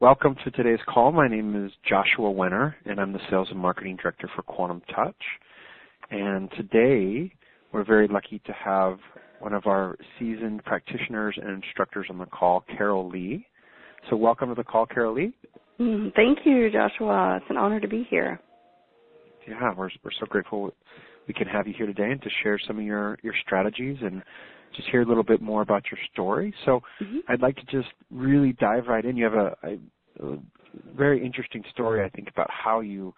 Welcome to today's call. My name is Joshua Wenner, and I'm the Sales and Marketing Director for Quantum Touch. And today, we're very lucky to have one of our seasoned practitioners and instructors on the call, Carol Lee. So welcome to the call, Carol Lee. Thank you, Joshua. It's an honor to be here. Yeah, we're so grateful we can have you here today and to share some of your strategies and just hear a little bit more about your story. So I'd like to just really dive right in. You have a very interesting story, I think, about how you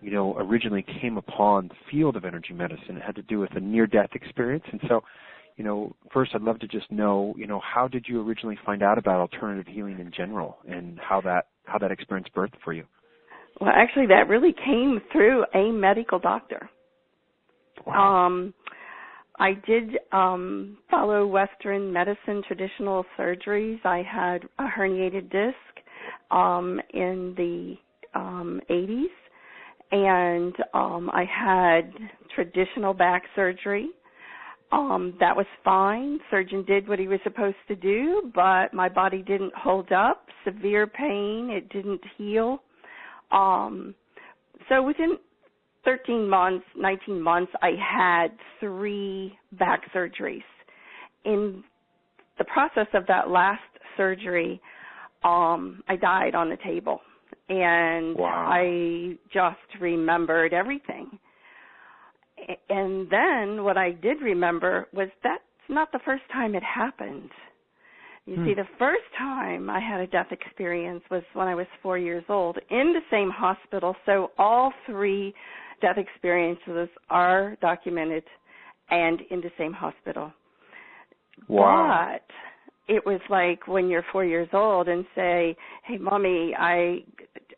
originally came upon the field of energy medicine. It had to do with a near-death experience. And so, first I'd love to just know, how did you originally find out about alternative healing in general and how that experience birthed for you? Well, actually, that really came through a medical doctor. Wow. I did follow Western medicine, traditional surgeries. I had a herniated disc in the 80s, and I had traditional back surgery. That was fine. Surgeon did what he was supposed to do, but my body didn't hold up. Severe pain. It didn't heal. So within 13 months, 19 months, I had 3 back surgeries. In the process of that last surgery, I died on the table, and wow. I just remembered everything. And then what I did remember was that's not the first time it happened. You see, the first time I had a death experience was when I was 4 years old in the same hospital. So all 3 death experiences are documented and in the same hospital. Wow. But it was like when you're 4 years old and say, hey, Mommy,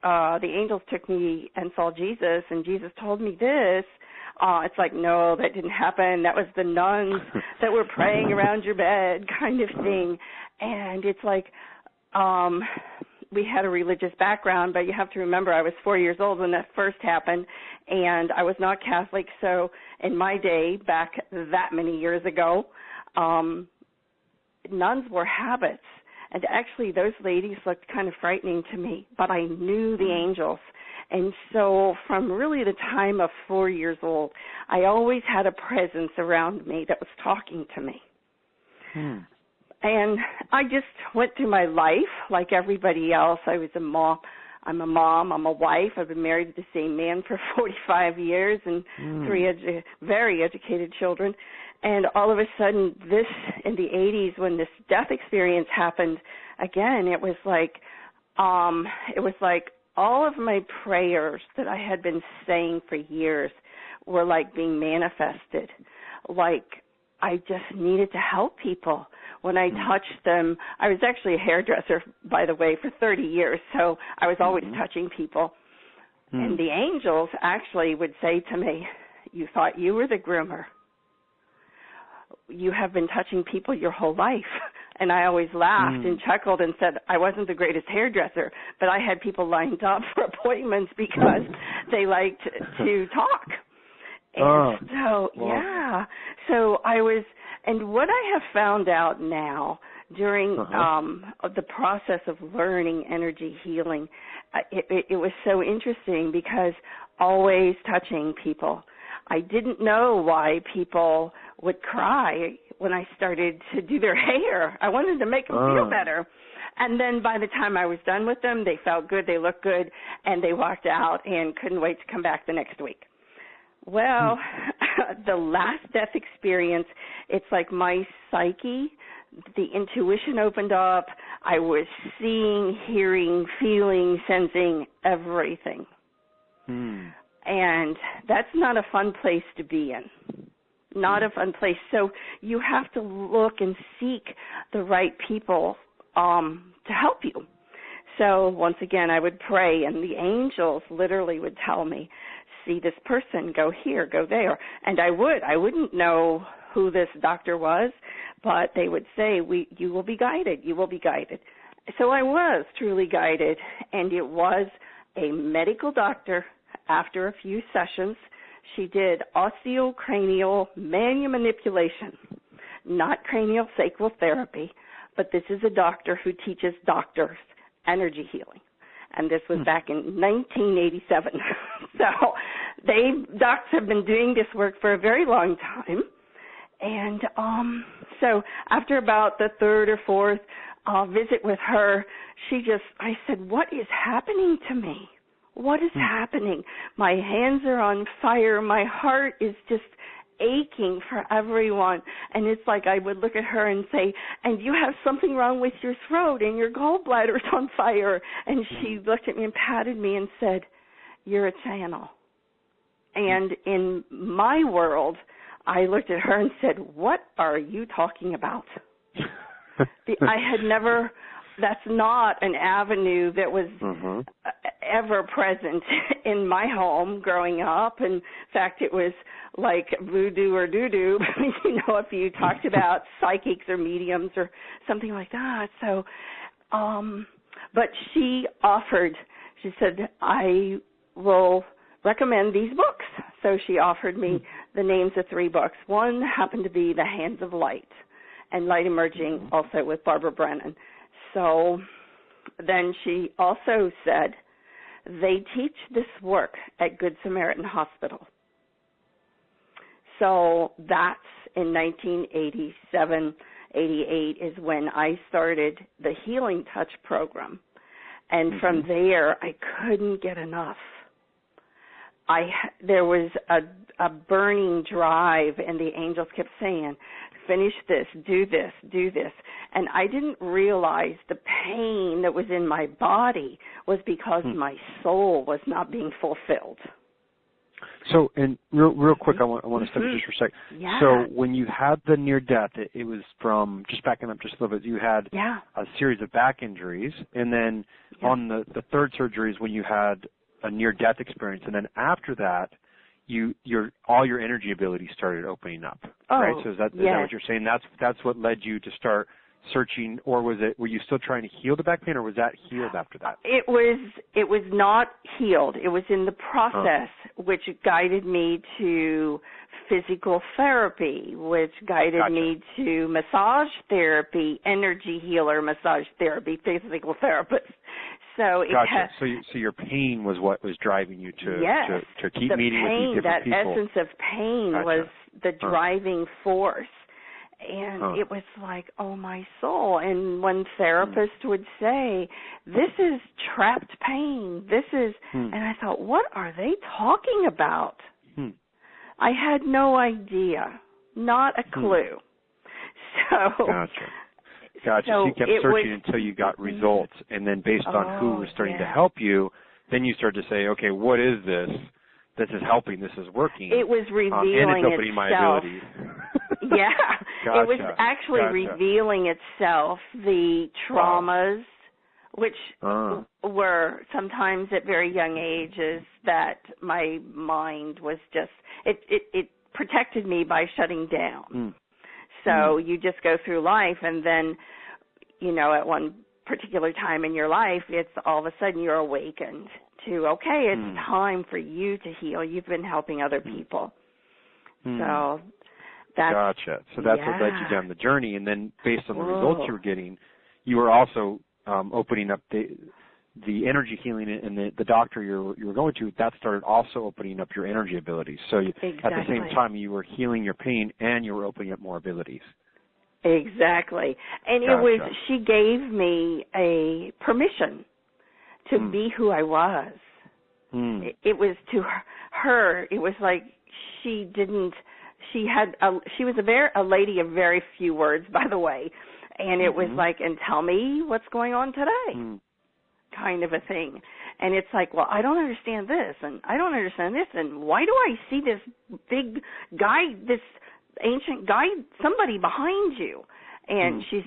the angels took me and saw Jesus, and Jesus told me this. It's like, no, that didn't happen. That was the nuns that were praying around your bed kind of thing. And it's like we had a religious background, but you have to remember I was 4 years old when that first happened, and I was not Catholic. So in my day, back that many years ago, nuns were habits. And actually those ladies looked kind of frightening to me, but I knew the angels. And so from really the time of 4 years old, I always had a presence around me that was talking to me. And I just went through my life like everybody else. I was a mom. I'm a mom. I'm a wife. I've been married to the same man for 45 years and 3 very educated children. And all of a sudden, this in the 80s, when this death experience happened, again, it was like all of my prayers that I had been saying for years were like being manifested. Like I just needed to help people. When I touched them, I was actually a hairdresser, by the way, for 30 years, so I was always touching people. And the angels actually would say to me, you thought you were the groomer. You have been touching people your whole life. And I always laughed and chuckled and said I wasn't the greatest hairdresser, but I had people lined up for appointments because they liked to talk. And so I was, and what I have found out now during the process of learning energy healing, it was so interesting because always touching people. I didn't know why people would cry when I started to do their hair. I wanted to make them feel better. And then by the time I was done with them, they felt good, they looked good, and they walked out and couldn't wait to come back the next week. Well, the last death experience, it's like my psyche, the intuition opened up. I was seeing, hearing, feeling, sensing everything. And that's not a fun place to be in. Not a fun place. So you have to look and seek the right people to help you. So once again, I would pray, and the angels literally would tell me, see this person, go here, go there. And I wouldn't know who this doctor was, but they would say, you will be guided, you will be guided. So I was truly guided, and it was a medical doctor. After a few sessions, she did osteocranial manual manipulation, not cranial sacral therapy, but this is a doctor who teaches doctors energy healing. And this was back in 1987. So docs have been doing this work for a very long time. And so after about the third or fourth visit with her, I said, what is happening to me? What is happening? My hands are on fire. My heart is just aching for everyone. And it's like I would look at her and say, and you have something wrong with your throat and your gallbladder's on fire. And she looked at me and patted me and said, you're a channel. And in my world, I looked at her and said, what are you talking about? I had never, that's not an avenue that was ever present in my home growing up. In fact, it was like voodoo or doo-doo, if you talked about psychics or mediums or something like that. So, but she said, I will recommend these books. So she offered me the names of 3 books. One happened to be The Hands of Light and Light Emerging, also with Barbara Brennan. So then she also said, they teach this work at Good Samaritan Hospital. So that's in 1987, 88 is when I started the Healing Touch program. And from there, I couldn't get enough. There was a burning drive, and the angels kept saying, finish this, do this, do this. And I didn't realize the pain that was in my body was because my soul was not being fulfilled. So, and real quick, I want to step in just for a sec. Yeah. So when you had the near death, it was from, just backing up just a little bit, you had a series of back injuries, and then on the third surgery is when you had a near-death experience, and then after that, all your energy abilities started opening up, right? So is that what you're saying? That's what led you to start searching, or were you still trying to heal the back pain, or was that healed after that? It was not healed. It was in the process, which guided me to physical therapy, which guided me to massage therapy, energy healer, massage therapy, physical therapist. So so your pain was what was driving you to keep meeting with these different people. That essence of pain was the driving force. And it was like, oh, my soul. And one therapist would say, this is trapped pain. This is, and I thought, what are they talking about? I had no idea, not a clue. So, Gotcha. So you kept searching until you got results, and then based on who was starting to help you, then you started to say, okay, what is this? This is helping. This is working. It was revealing and it's opening my abilities. It was actually revealing itself, the traumas, which were sometimes at very young ages that my mind was just, it protected me by shutting down. So you just go through life, and then, at one particular time in your life, it's all of a sudden you're awakened to, okay, it's time for you to heal. You've been helping other people. So that's... Gotcha. So that's what led you down the journey, and then based on the results you were getting, you were also opening up the energy healing, and the doctor you were going to, that started also opening up your energy abilities. So at the same time, you were healing your pain and you were opening up more abilities. Exactly. And it was, she gave me a permission to be who I was. It was to her, it was like she was a lady of very few words, by the way. And it was like, and tell me what's going on today. Kind of a thing. And it's like, well, I don't understand this, and I don't understand this, and why do I see this big guy, this ancient guy, somebody behind you? And she's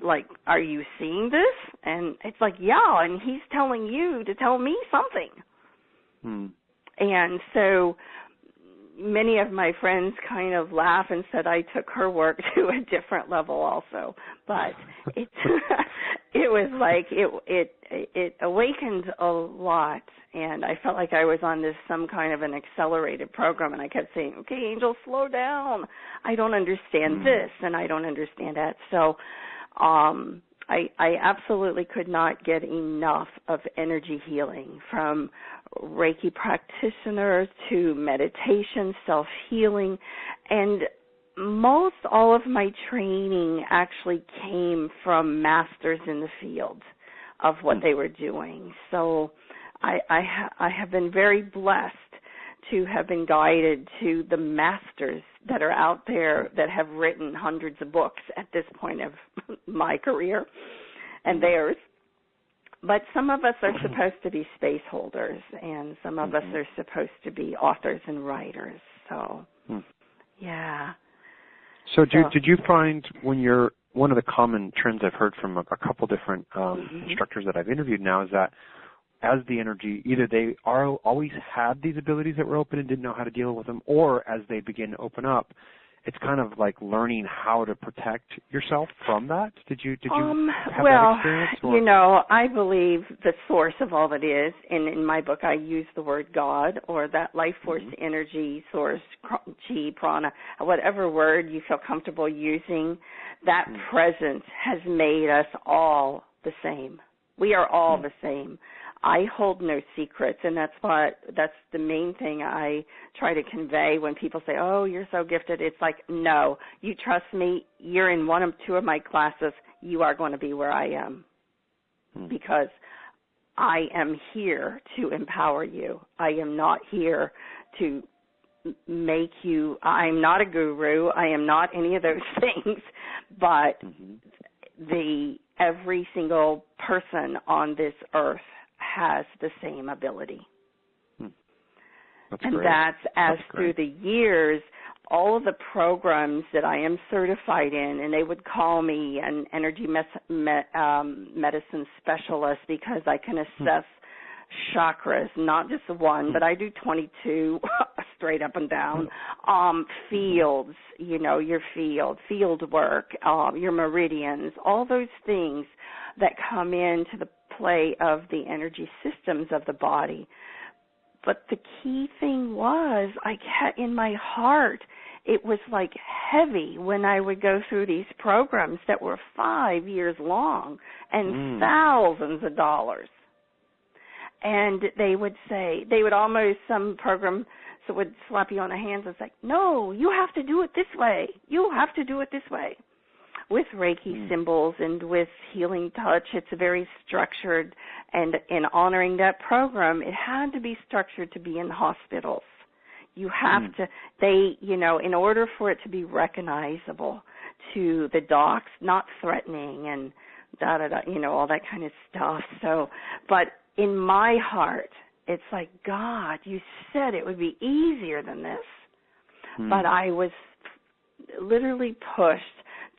like, are you seeing this? And it's like, yeah, and he's telling you to tell me something. And so many of my friends kind of laugh and said I took her work to a different level also. But it was like it awakened a lot, and I felt like I was on some kind of an accelerated program, and I kept saying, okay, Angel, slow down. I don't understand this, and I don't understand that. So I absolutely could not get enough of energy healing, from Reiki practitioners to meditation, self-healing, and most all of my training actually came from masters in the field of what they were doing. So I have been very blessed to have been guided to the masters that are out there that have written hundreds of books at this point of my career and theirs. But some of us are supposed to be space holders, and some of us are supposed to be authors and writers. So, yeah. So did you find when you're, one of the common trends I've heard from a couple different instructors that I've interviewed now is that as the energy, either they always had these abilities that were open and didn't know how to deal with them, or as they begin to open up, it's kind of like learning how to protect yourself from that. Did you have that experience? Or? You know, I believe the source of all that is, and in my book I use the word God, or that life force energy source, chi, prana, whatever word you feel comfortable using, that presence has made us all the same. We are all the same. I hold no secrets, and that's the main thing I try to convey when people say, oh, you're so gifted. It's like, no, you trust me. You're in one of two of my classes. You are going to be where I am because I am here to empower you. I am not here to make you, I'm not a guru. I am not any of those things, but every single person on this earth has the same ability. That's and great. That's great. Through the years, all of the programs that I am certified in, and they would call me an energy medicine specialist because I can assess chakras, not just one, but I do 22 straight up and down. Fields, you know, your field work, your meridians, all those things that come into the play of the energy systems of the body. But the key thing was, in my heart, it was like heavy when I would go through these programs that were 5 years long and thousands of dollars. And they would say, some program would slap you on the hands and say, no, you have to do it this way. You have to do it this way. With Reiki symbols and with healing touch, it's very structured. And in honoring that program, it had to be structured to be in hospitals. You have to, in order for it to be recognizable to the docs, not threatening and all that kind of stuff. So, but in my heart, it's like, God, you said it would be easier than this. But I was literally pushed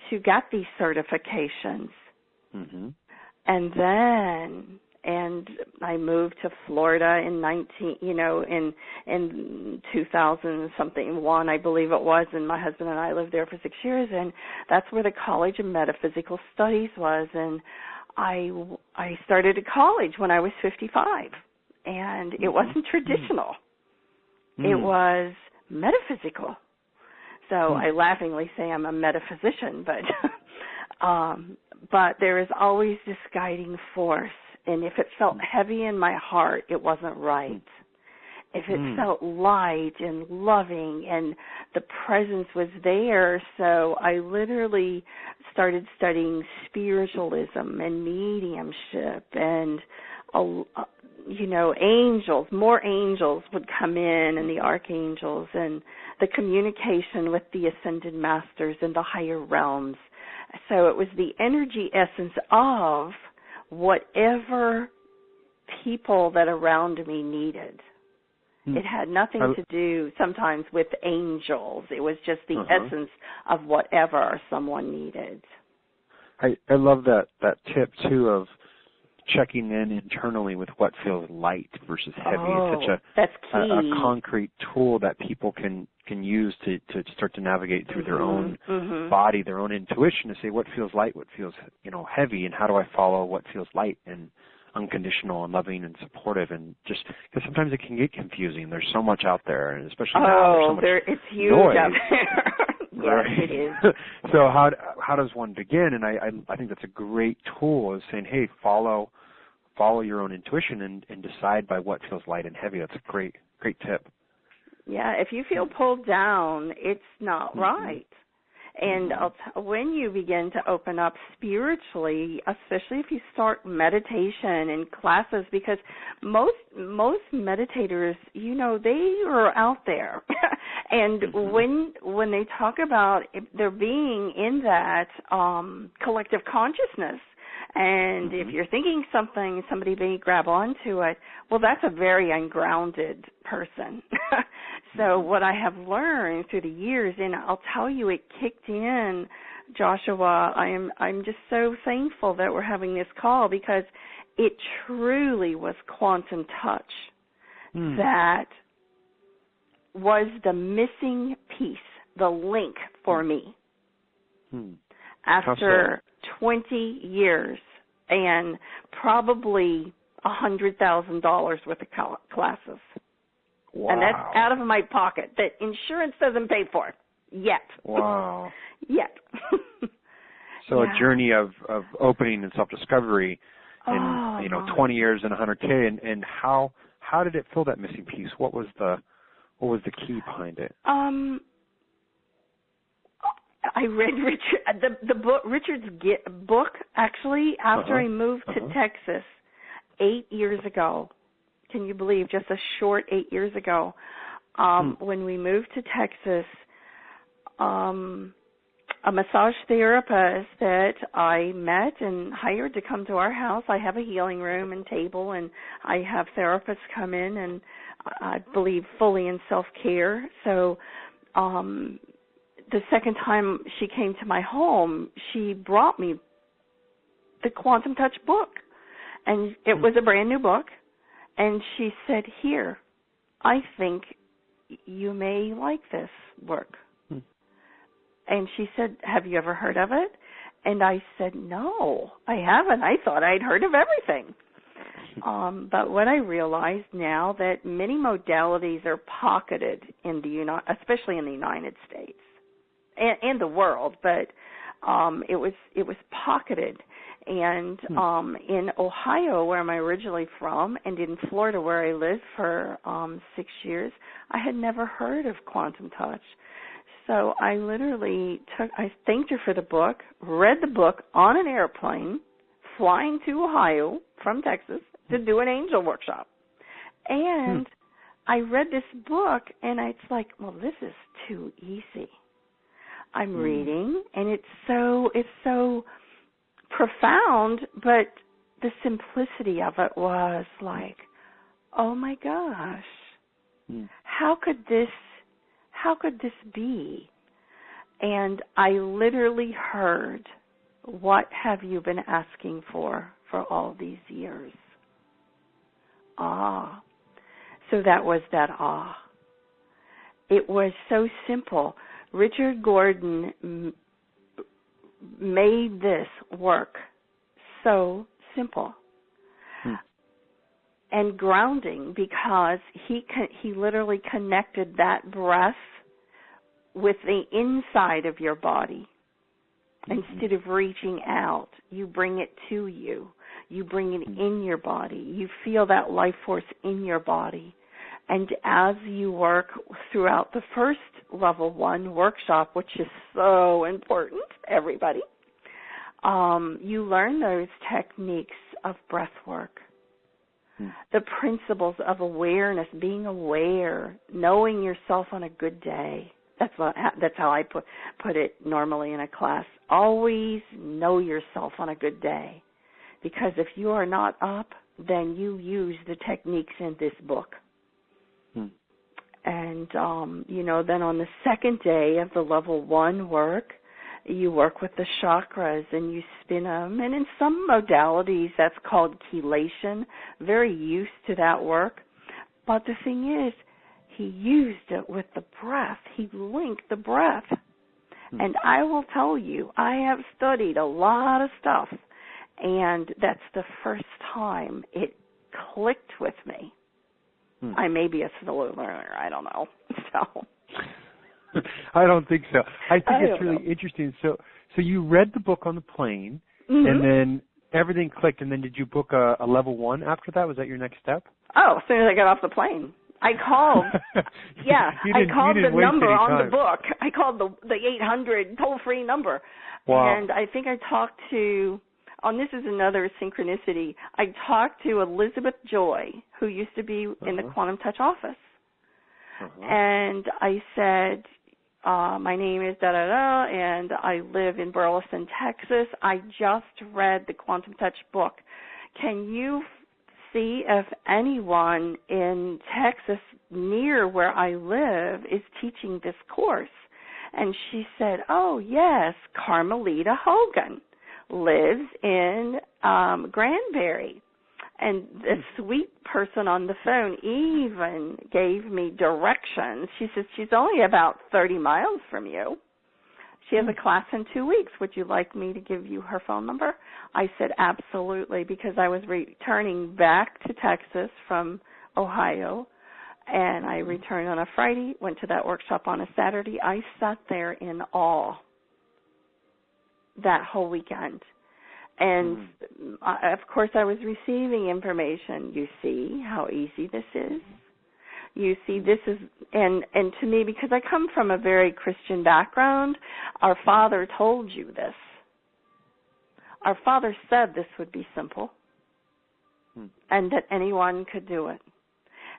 to get these certifications. And I moved to Florida in 2000 something one, I believe it was, and my husband and I lived there for 6 years, and that's where the College of Metaphysical Studies was. And I started at college when I was 55, and it wasn't traditional. It was metaphysical. So I laughingly say I'm a metaphysician, but there is always this guiding force. And if it felt heavy in my heart, it wasn't right. If it felt light and loving and the presence was there, so I literally started studying spiritualism and mediumship and, angels. More angels would come in, and the archangels, and the communication with the ascended masters and the higher realms. So it was the energy essence of whatever people that around me needed. It had nothing to do sometimes with angels. It was just the essence of whatever someone needed. I love that tip, too, of checking in internally with what feels light versus heavy. It's such a concrete tool that people can use to start to navigate through their own body, their own intuition, to say what feels light, what feels heavy, and how do I follow what feels light and unconditional and loving and supportive. And just because sometimes it can get confusing. There's so much out there, and especially now there's so much it's huge noise. out there. Yes, Right. it is. So how how does one begin? And I think that's a great tool, is saying, hey, follow your own intuition and decide by what feels light and heavy. That's a great tip. Yeah, if you feel pulled down, it's not right. And when you begin to open up spiritually, especially if you start meditation and classes, because most meditators, they are out there. And when they talk about their being in that collective consciousness, and if you're thinking something, somebody may grab onto it, well, that's a very ungrounded person. So what I have learned through the years, and I'll tell you, it kicked in, Joshua, I'm just so thankful that we're having this call, because it truly was quantum touch that was the missing piece, the link for me. After 20 years and probably $100,000 worth of classes. Wow. And that's out of my pocket that insurance doesn't pay for yet. Wow. Yet. So a journey of opening and self-discovery in 20 years and 100K, and how did it fill that missing piece? What was the key behind it? I read Richard's book, actually, after I moved to Texas 8 years ago. Can you believe, just a short 8 years ago, when we moved to Texas, a massage therapist that I met and hired to come to our house. I have a healing room and table, and I have therapists come in, and I believe fully in self-care. So the second time she came to my home, she brought me the Quantum Touch book, and it was a brand new book. And she said, here, I think you may like this work. And she said, have you ever heard of it? And I said, no, I haven't. I thought I'd heard of everything. But what I realize now, that many modalities are pocketed in especially in the United States and the world, but it was pocketed. And in Ohio, where I'm originally from, and in Florida, where I lived for 6 years, I had never heard of Quantum Touch. So I literally I thanked her for the book, read the book on an airplane, flying to Ohio from Texas to do an angel workshop. And I read this book, and it's like, well, this is too easy. I'm reading, and it's so profound, but the simplicity of it was like, oh my gosh, how could this be? And I literally heard, what have you been asking for all these years? So that was that It was so simple. Richard Gordon made this work so simple and grounding, because he literally connected that breath with the inside of your body. Instead of reaching out, you bring it to you. You bring it in your body. You feel that life force in your body. And as you work throughout the first level 1 workshop, which is so important, everybody, you learn those techniques of breath work, the principles of awareness, being aware, knowing yourself on a good day. That's how I put it normally in a class. Always know yourself on a good day, because if you are not up, then you use the techniques in this book. And, then on the second day of the level 1 work, you work with the chakras and you spin them. And in some modalities, that's called chelation. Very used to that work. But the thing is, he used it with the breath. He linked the breath. And I will tell you, I have studied a lot of stuff, and that's the first time it clicked with me. I may be a slow learner. I don't know. So I don't think so. I think it's really interesting. So you read the book on the plane, Mm-hmm. and then everything clicked, and then did you book a level 1 after that? Was that your next step? Oh, as soon as I got off the plane. I called, I called the number on the book. I called the 800 toll-free number. Wow. And I think I talked to, this is another synchronicity, I talked to Elizabeth Joy, who used to be in the Quantum Touch office. And I said, my name is da-da-da, and I live in Burleson, Texas. I just read the Quantum Touch book. Can you see if anyone in Texas near where I live is teaching this course? And she said, oh, yes, Carmelita Hogan lives in Granbury. And the sweet person on the phone even gave me directions. She says, she's only about 30 miles from you. She has a class in 2 weeks. Would you like me to give you her phone number? I said, absolutely, because I was returning back to Texas from Ohio, and I returned on a Friday, went to that workshop on a Saturday. I sat there in awe that whole weekend. And, of course, I was receiving information. You see how easy this is? You see, this is, and to me, because I come from a very Christian background, our Father told you this. Our Father said this would be simple and that anyone could do it.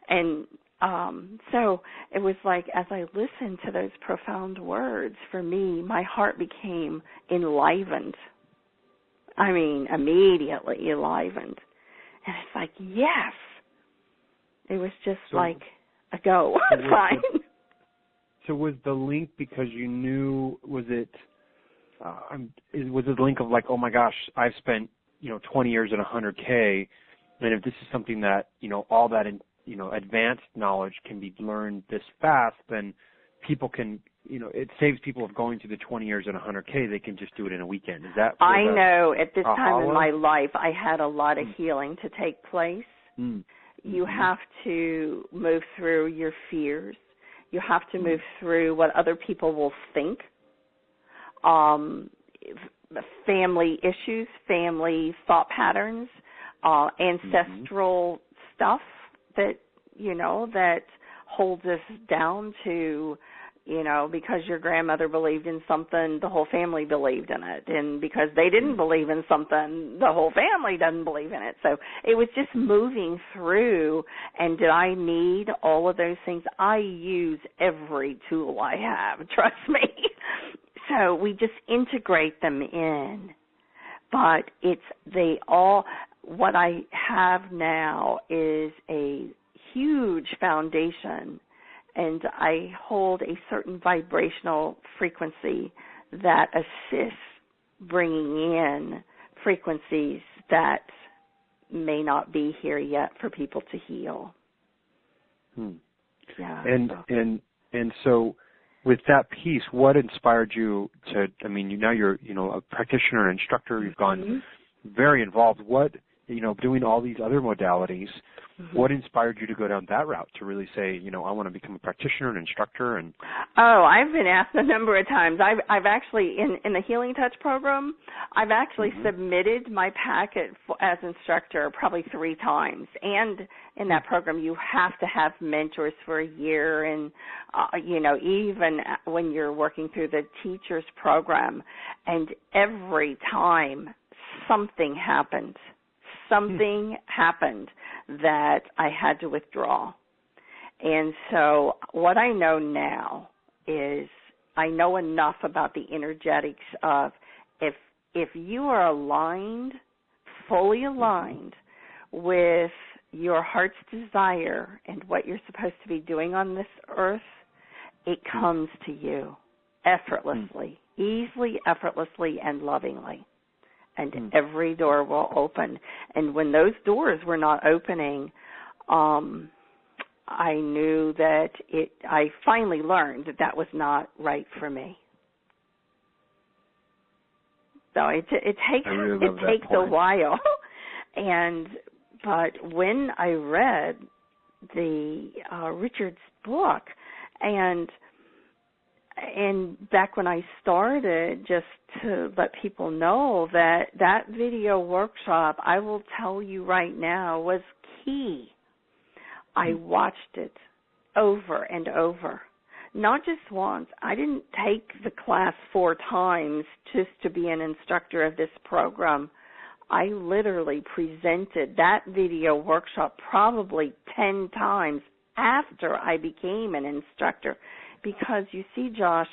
And so it was like, as I listened to those profound words, for me, my heart became enlivened. I mean, immediately enlivened. And it's like, yes. It was just like a go sign. So was the link because you knew, was it the link of like, oh my gosh, I've spent, 20 years at 100K, and if this is something that, all that, advanced knowledge can be learned this fast, then people can, it saves people of going through the 20 years at 100K. They can just do it in a weekend. Is that? I know at this time in my life, I had a lot of healing to take place. You have to move through your fears. You have to move through what other people will think. Family issues, family thought patterns, ancestral stuff that, that holds us down to, because your grandmother believed in something, the whole family believed in it. And because they didn't believe in something, the whole family doesn't believe in it. So it was just moving through. And did I need all of those things? I use every tool I have, trust me. So we just integrate them in. But what I have now is a huge foundation, and I hold a certain vibrational frequency that assists bringing in frequencies that may not be here yet for people to heal. Yeah. And so with that piece, what inspired you to, now you're, a practitioner, instructor, you've gone very involved. What, doing all these other modalities, what inspired you to go down that route to really say, I want to become a practitioner, an instructor? And Oh, I've been asked a number of times. I've actually, in the Healing Touch program, I've actually submitted my packet as instructor probably 3 times. And in that program, you have to have mentors for a year. And, even when you're working through the teacher's program, and every time something happened. Something happened that I had to withdraw. And so what I know now is I know enough about the energetics of if you are aligned, fully aligned with your heart's desire and what you're supposed to be doing on this earth, it comes to you effortlessly, easily, effortlessly, and lovingly. And every door will open. And when those doors were not opening, I knew that I finally learned that was not right for me. So it takes a while. But when I read the Richard's book, and And back when I started, just to let people know that video workshop, I will tell you right now, was key. I watched it over and over. Not just once. I didn't take the class 4 times just to be an instructor of this program. I literally presented that video workshop probably 10 times after I became an instructor. Because you see, Josh,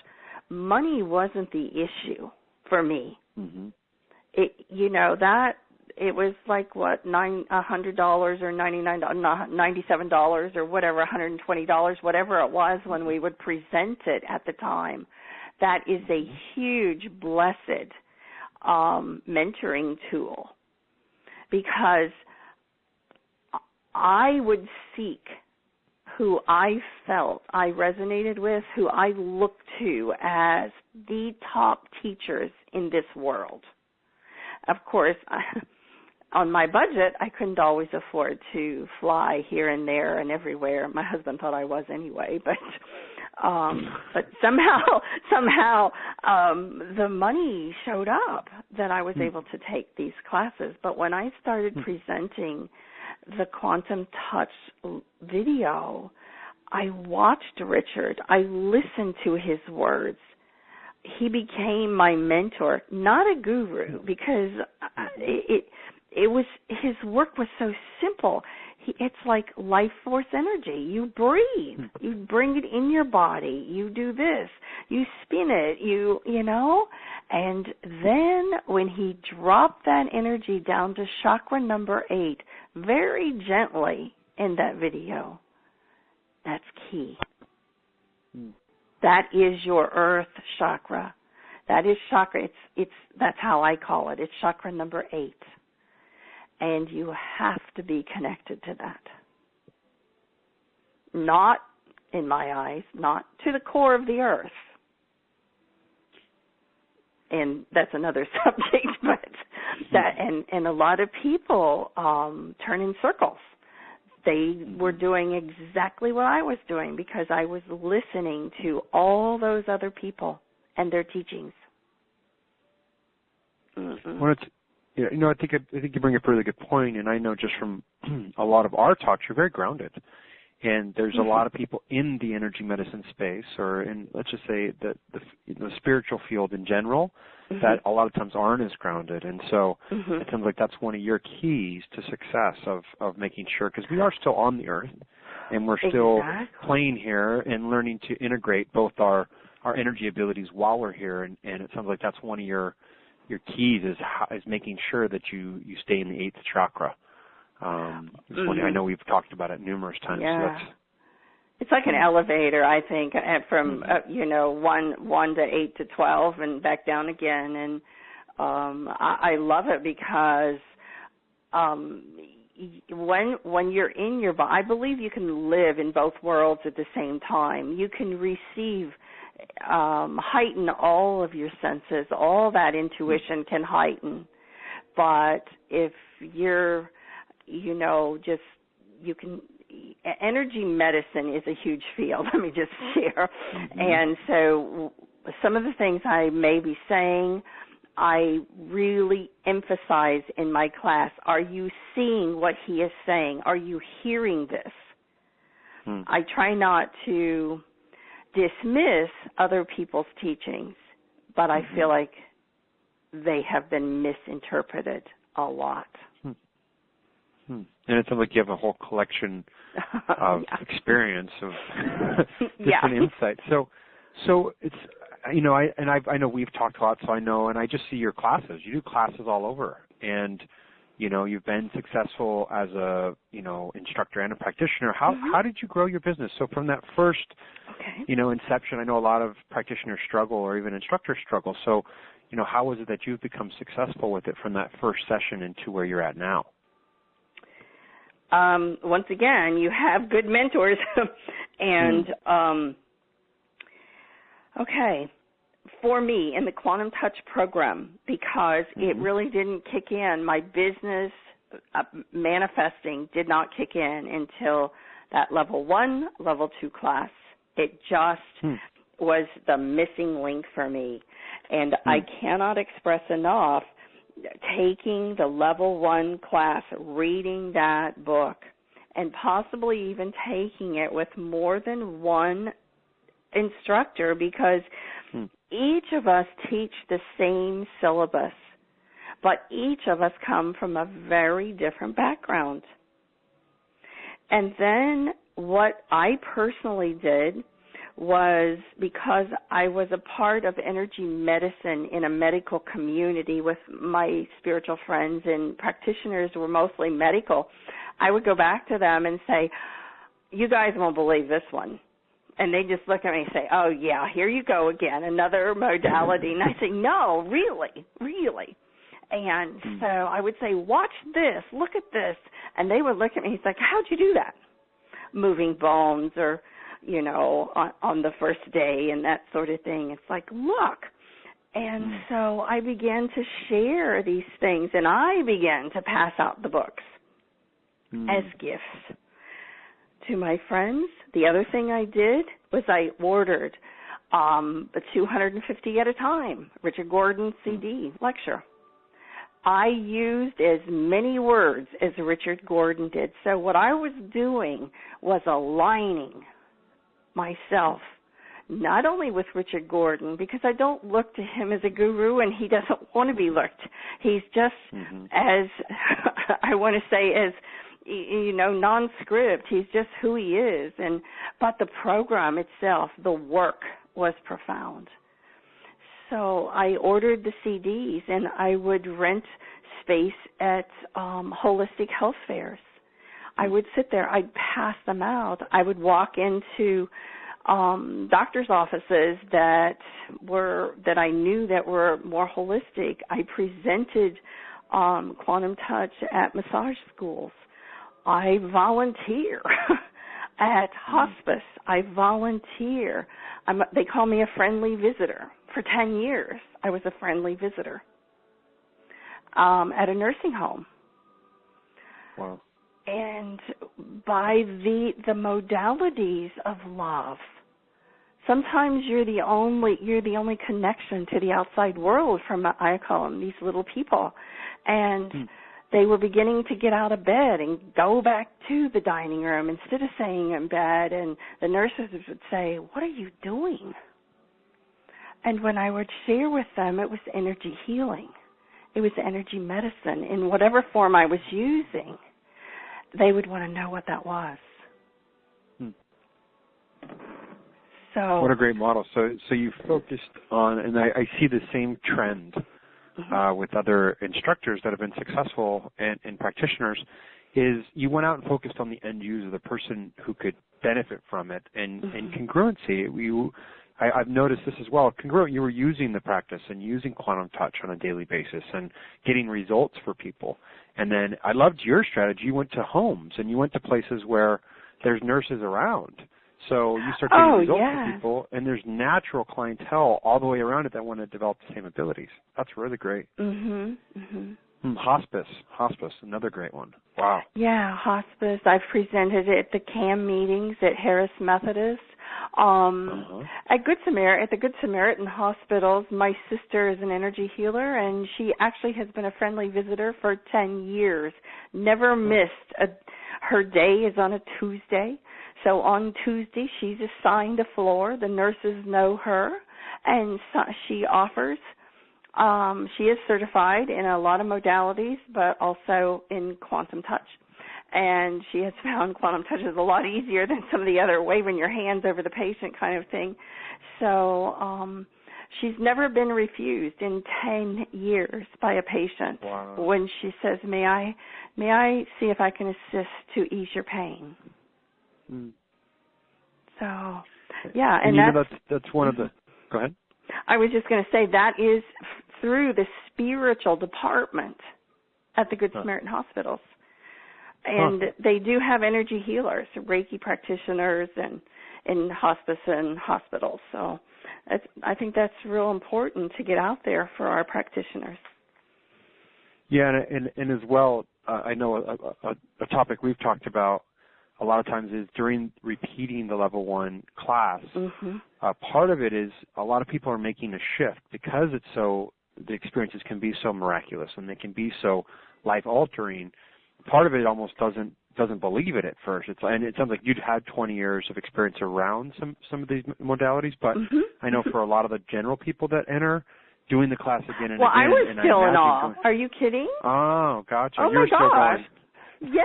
money wasn't the issue for me. Mm-hmm. It was like what, $100 or $97 or whatever, $120, whatever it was when we would present it at the time. That is a huge, blessed mentoring tool, because I would seek who I felt I resonated with, who I looked to as the top teachers in this world. Of course, on my budget, I couldn't always afford to fly here and there and everywhere. My husband thought I was anyway, but somehow the money showed up that I was able to take these classes. But when I started presenting the Quantum Touch video, I watched Richard. I listened to his words. He became my mentor, not a guru, because it was, his work was so simple. It's like life force energy. You breathe. You bring it in your body. You do this. You spin it. You know. And then when he dropped that energy down to chakra number 8, very gently in that video, that's key. That is your earth chakra. That is chakra. That's how I call it. It's chakra number 8. And you have to be connected to that. Not, in my eyes, not to the core of the earth. And that's another subject, but that, and a lot of people turn in circles. They were doing exactly what I was doing because I was listening to all those other people and their teachings. Well, I think you bring up a really good point, and I know just from a lot of our talks, you're very grounded. And there's a lot of people in the energy medicine space, or in, let's just say, the spiritual field in general, that a lot of times aren't as grounded. And so it sounds like that's one of your keys to success of making sure, because we are still on the earth, and we're still playing here and learning to integrate both our energy abilities while we're here. And it sounds like that's one of your keys is making sure that you stay in the 8th chakra. I know we've talked about it numerous times. Yeah. So it's like an elevator, I think, from 1 to 8 to 12 and back down again. And I love it because when you're in your body, I believe you can live in both worlds at the same time. You can receive, heighten all of your senses. All that intuition can heighten. But if you're energy medicine is a huge field, let me just share. And so some of the things I may be saying, I really emphasize in my class. Are you seeing what he is saying? Are you hearing this? I try not to dismiss other people's teachings, but I feel like they have been misinterpreted a lot. And it sounds like you have a whole collection of experience of different insights. So it's, I know we've talked a lot, so I know, and I just see your classes. You do classes all over, and you've been successful as a instructor and a practitioner. How did you grow your business? So from that first inception, I know a lot of practitioners struggle, or even instructors struggle. So how was it that you've become successful with it from that first session into where you're at now? Once again, you have good mentors. And, for me in the Quantum Touch program, because it really didn't kick in, my business manifesting did not kick in until that level 1, level 2 class. It just, was the missing link for me. And I cannot express enough taking the level 1 class, reading that book, and possibly even taking it with more than one instructor, because each of us teach the same syllabus, but each of us come from a very different background. And then what I personally did was, because I was a part of energy medicine in a medical community with my spiritual friends and practitioners who were mostly medical, I would go back to them and say, you guys won't believe this one. And they just look at me and say, oh, yeah, here you go again, another modality. And I say, no, really, really. And so I would say, watch this, look at this. And they would look at me, he's like, how'd you do that? Moving bones or, you know, on the first day and that sort of thing. It's like, look. And so I began to share these things, and I began to pass out the books as gifts to my friends. The other thing I did was I ordered 250 at a time, Richard Gordon CD lecture. I used as many words as Richard Gordon did. So what I was doing was aligning myself not only with Richard Gordon, because I don't look to him as a guru, and he doesn't want to be looked. He's just as, I want to say, as, you know, non-script. He's just who he is. But the program itself, the work was profound. So I ordered the CDs, and I would rent space at holistic health fairs. I would sit there. I'd pass them out. I would walk into doctors' offices that I knew that were more holistic. I presented quantum touch at massage schools. I volunteer at hospice. I volunteer. They call me a friendly visitor. For 10 years, I was a friendly visitor at a nursing home. Wow. And by the modalities of love, sometimes you're the only connection to the outside world from, I call them, these little people. And they were beginning to get out of bed and go back to the dining room instead of staying in bed. And the nurses would say, what are you doing? And when I would share with them, it was energy healing. It was energy medicine in whatever form I was using. They would want to know what that was. So, what a great model. So you focused on, and I see the same trend with other instructors that have been successful and practitioners, is you went out and focused on the end user, the person who could benefit from it, and congruency. I've noticed this as well. Congruent, you were using the practice and using quantum touch on a daily basis and getting results for people. And then I loved your strategy. You went to homes and you went to places where there's nurses around. So you start getting results for people, and there's natural clientele all the way around it that want to develop the same abilities. That's really great. Hospice, another great one. Wow. Yeah, hospice. I've presented at the CAM meetings at Harris Methodist. At the Good Samaritan hospitals, my sister is an energy healer, and she actually has been a friendly visitor for 10 years. Never missed. Her day is on a Tuesday. So on Tuesday, she's assigned a floor. The nurses know her, and so she offers. She is certified in a lot of modalities, but also in quantum touch. And she has found quantum touch is a lot easier than some of the other waving your hands over the patient kind of thing. So she's never been refused in 10 years by a patient when she says, may I see if I can assist to ease your pain? So, yeah. And that's one of the, go ahead. I was just going to say that is through the spiritual department at the Good Samaritan hospitals. And they do have energy healers, Reiki practitioners, and in hospice and hospitals. So I think that's real important to get out there for our practitioners. Yeah, and as well, I know a topic we've talked about a lot of times is during repeating the level 1 class, Mm-hmm. Part of it is a lot of people are making a shift because the experiences can be so miraculous and they can be so life-altering. Part of it almost doesn't believe it at first. And it sounds like you'd had 20 years of experience around some of these modalities, but Mm-hmm. I know for a lot of the general people that enter, doing the class again and again. Well, I was and still I in awe. Are you kidding? Oh, gotcha. Oh, You're my still gosh. going. Yeah,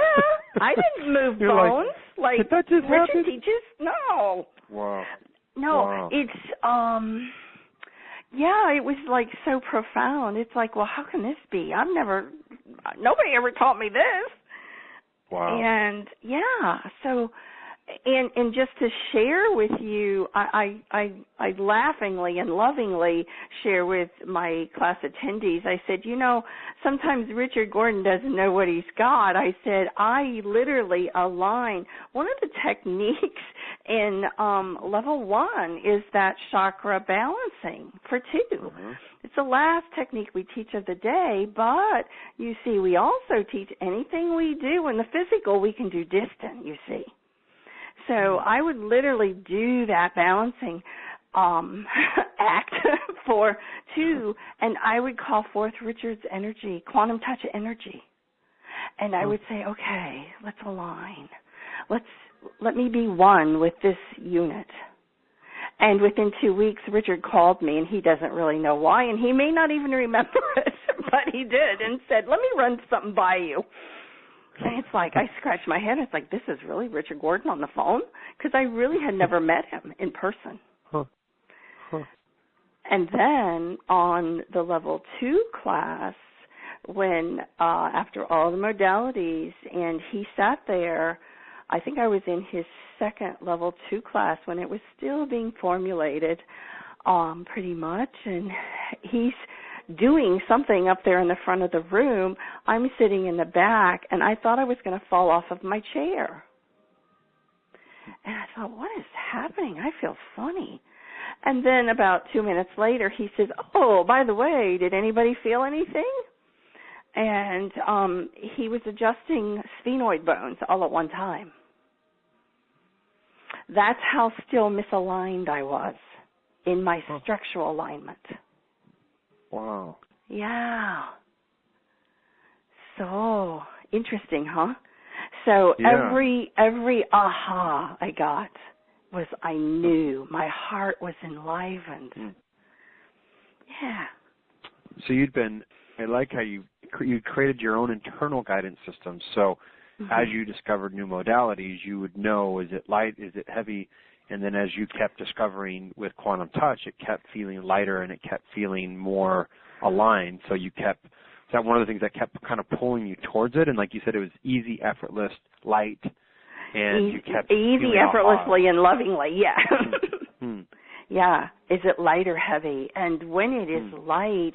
I didn't move You're bones like did that just Richard happen? teaches. No. Wow. No, Wow. it's yeah, it was like so profound. It's like, well, how can this be? Nobody ever taught me this. Wow. And yeah, so and just to share with you, I laughingly and lovingly share with my class attendees. I said, sometimes Richard Gordon doesn't know what he's got. I said, I literally align. One of the techniques in level 1 is that chakra balancing for 2. Mm-hmm. It's the last technique we teach of the day, but you see, we also teach anything we do in the physical, we can do distant, you see. So I would literally do that balancing act for 2, and I would call forth Richard's energy, quantum touch energy. And I would say, okay, let's align. Let me be one with this unit. And within 2 weeks, Richard called me, and he doesn't really know why, and he may not even remember it, but he did and said, let me run something by you. And it's like, I scratched my head. It's like, this is really Richard Gordon on the phone? Because I really had never met him in person. Huh. And then on the level 2 class, when after all the modalities, and he sat there, I think I was in his second level 2 class when it was still being formulated pretty much, and he's doing something up there in the front of the room. I'm sitting in the back, and I thought I was going to fall off of my chair. And I thought, what is happening? I feel funny. And then about 2 minutes later, he says, oh, by the way, did anybody feel anything? And he was adjusting sphenoid bones all at one time. That's how still misaligned I was in my structural alignment. Wow. Yeah. So interesting, huh? So every aha I got was I knew my heart was enlivened. Mm. Yeah. So I like how you created your own internal guidance system. So as you discovered new modalities, you would know, is it light, is it heavy? And then as you kept discovering with quantum touch, it kept feeling lighter and it kept feeling more aligned. So is that one of the things that kept kind of pulling you towards it? And like you said, it was easy, effortless, light, and you kept easy, effortlessly, and lovingly, yeah. Yeah. Is it light or heavy? And when it is light,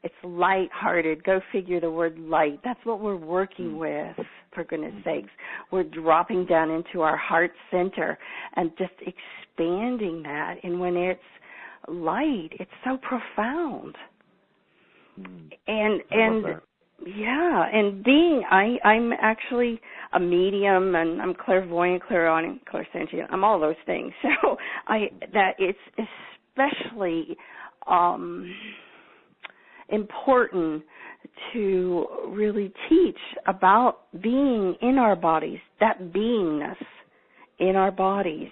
it's light-hearted. Go figure the word light. That's what we're working with, for goodness sakes. We're dropping down into our heart center and just expanding that. And when it's light, it's so profound. And yeah, and I'm actually a medium, and I'm clairvoyant, clairaudient, clairsentient. I'm all those things. So that it's especially important to really teach about being in our bodies, that beingness in our bodies.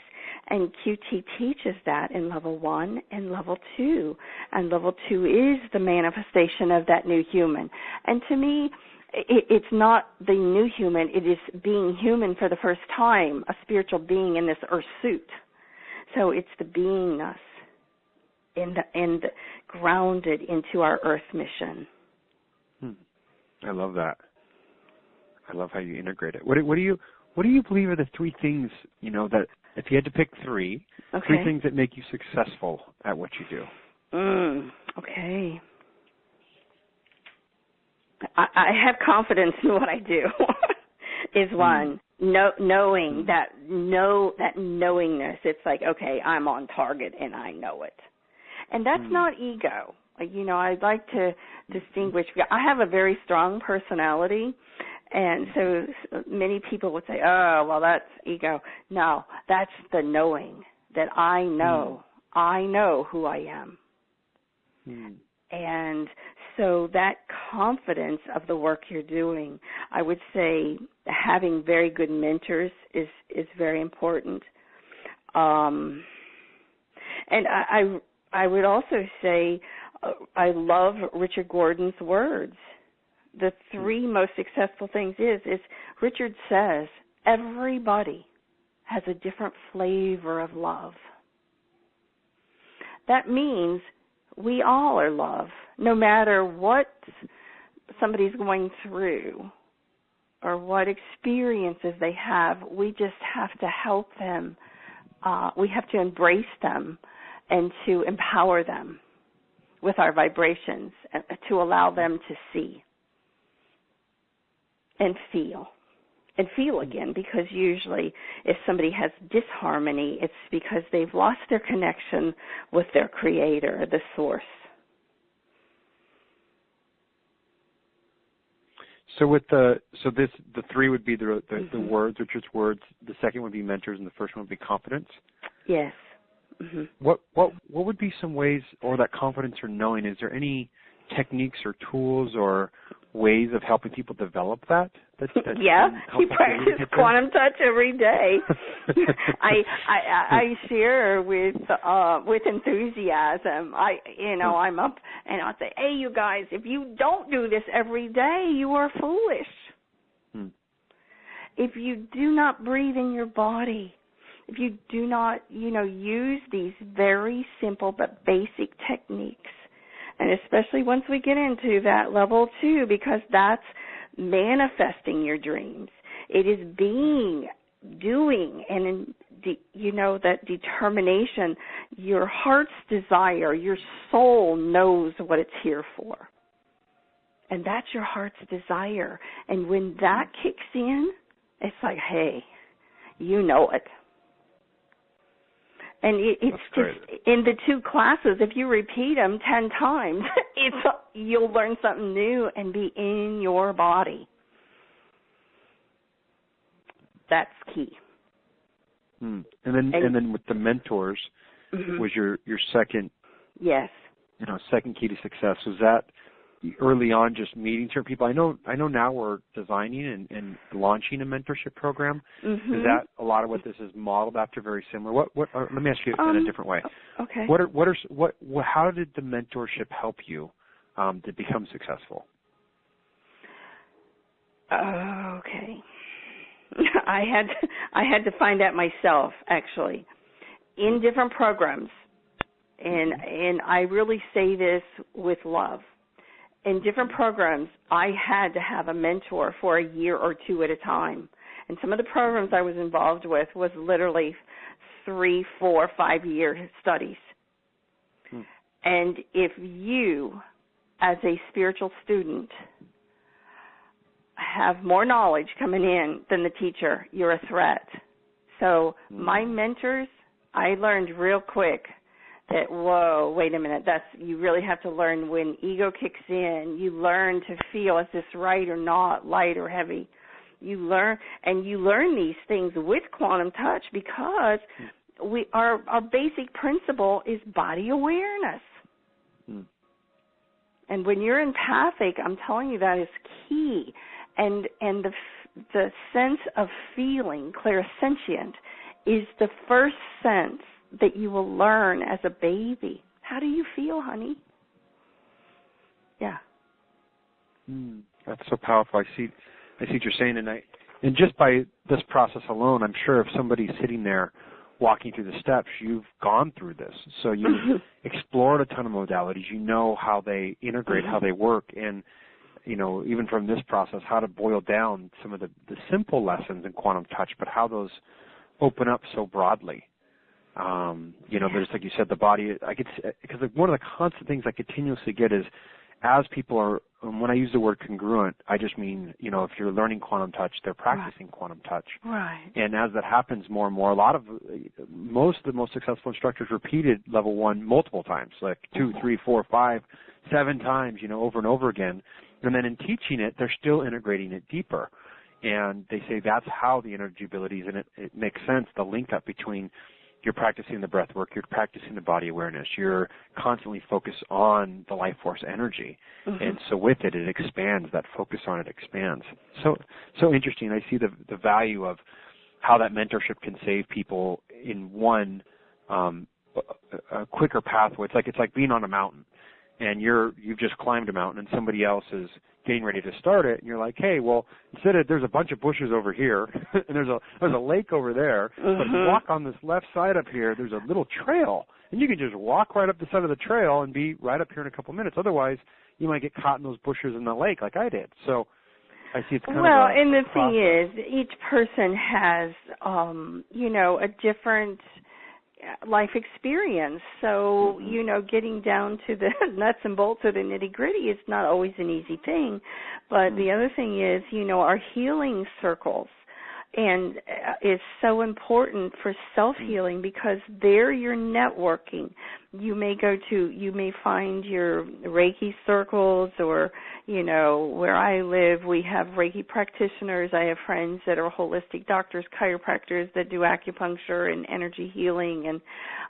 And QT teaches that in level 1 and level 2. And level 2 is the manifestation of that new human. And to me, it's not the new human. It is being human for the first time, a spiritual being in this earth suit. So it's the beingness and grounded into our earth mission. I love that. I love how you integrate it. What do you believe are the 3 things, that if you had to pick 3 things that make you successful at what you do? Okay. I have confidence in what I do. Is one. Knowing that knowingness. It's like, okay, I'm on target and I know it. And that's not ego. I'd like to distinguish. I have a very strong personality, And so many people would say, oh, well, that's ego. No, that's the knowing that I know who I am. And so that confidence of the work you're doing, I would say having very good mentors is very important. And I would also say I love Richard Gordon's words. The three most successful things is Richard says everybody has a different flavor of love. That means we all are love, no matter what somebody's going through or what experiences they have. We just have to help them. We have to embrace them and to empower them with our vibrations to allow them to see and feel again, because usually if somebody has disharmony, it's because they've lost their connection with their creator, the source. So the three would be the words, Richard's words. The second would be mentors, and the first one would be confidence. Yes. What would be some ways, or that confidence or knowing? Is there any techniques or tools or ways of helping people develop that? Yeah, he practices quantum touch every day. I share with enthusiasm. I'm up and I'll say, hey, you guys, if you don't do this every day, you are foolish. If you do not breathe in your body, if you do not, use these very simple but basic techniques, and especially once we get into that level 2, because that's manifesting your dreams. It is doing, and that determination, your heart's desire, your soul knows what it's here for. And that's your heart's desire. And when that kicks in, it's like, hey, you know it. And it's just in the 2 classes, if you repeat them 10 times, you'll learn something new and be in your body. That's key. And then with the mentors was your second. Yes. Second key to success. Was that early on just meeting certain people? I know now we're designing and launching a mentorship program. Is that a lot of what this is modeled after? Very similar. Let me ask you in a different way. Okay. How did the mentorship help you to become successful? Okay. I had to find out myself, actually, in different programs, and I really say this with love. In different programs, I had to have a mentor for a year or 2 at a time. And some of the programs I was involved with was literally 3, 4, 5-year studies. And if you, as a spiritual student, have more knowledge coming in than the teacher, you're a threat. So my mentors, I learned real quick that, whoa, wait a minute, you really have to learn when ego kicks in. You learn to feel, is this right or not, light or heavy. You learn these things with quantum touch, because our basic principle is body awareness. And when you're empathic, I'm telling you, that is key. And the sense of feeling clairsentient is the first sense that you will learn as a baby. How do you feel, honey? Yeah. That's so powerful. I see what you're saying, and just by this process alone, I'm sure if somebody's sitting there walking through the steps, you've gone through this. So you've explored a ton of modalities. You know how they integrate, how they work, and even from this process, how to boil down some of the simple lessons in quantum touch, but how those open up so broadly. There's, like you said, the body. Because one of the constant things I continuously get is, as people are, when I use the word congruent, I just mean, if you're learning quantum touch, they're practicing quantum touch. Right. And as that happens more and more, most of the most successful instructors repeated level 1 multiple times, like 2, 3, 4, 5, 7 times, over and over again. And then in teaching it, they're still integrating it deeper. And they say that's how the energy abilities, and it makes sense, the link up between you're practicing the breath work, you're practicing the body awareness, you're constantly focused on the life force energy. And so with it, it expands, that focus on it expands. So interesting. I see the value of how that mentorship can save people in one a quicker pathway. It's like being on a mountain, and you've just climbed a mountain, and somebody else is getting ready to start it, and you're like, hey, well, instead of there's a bunch of bushes over here, and there's a lake over there, but if you walk on this left side up here, there's a little trail, and you can just walk right up the side of the trail and be right up here in a couple minutes. Otherwise, you might get caught in those bushes in the lake like I did. So I see it's kind of and the process. thing is, each person has, a different life experience. So, getting down to the nuts and bolts of the nitty-gritty is not always an easy thing. But the other thing is, our healing circles and is so important for self-healing because there you're networking. You may find your Reiki circles or, where I live, we have Reiki practitioners. I have friends that are holistic doctors, chiropractors that do acupuncture and energy healing,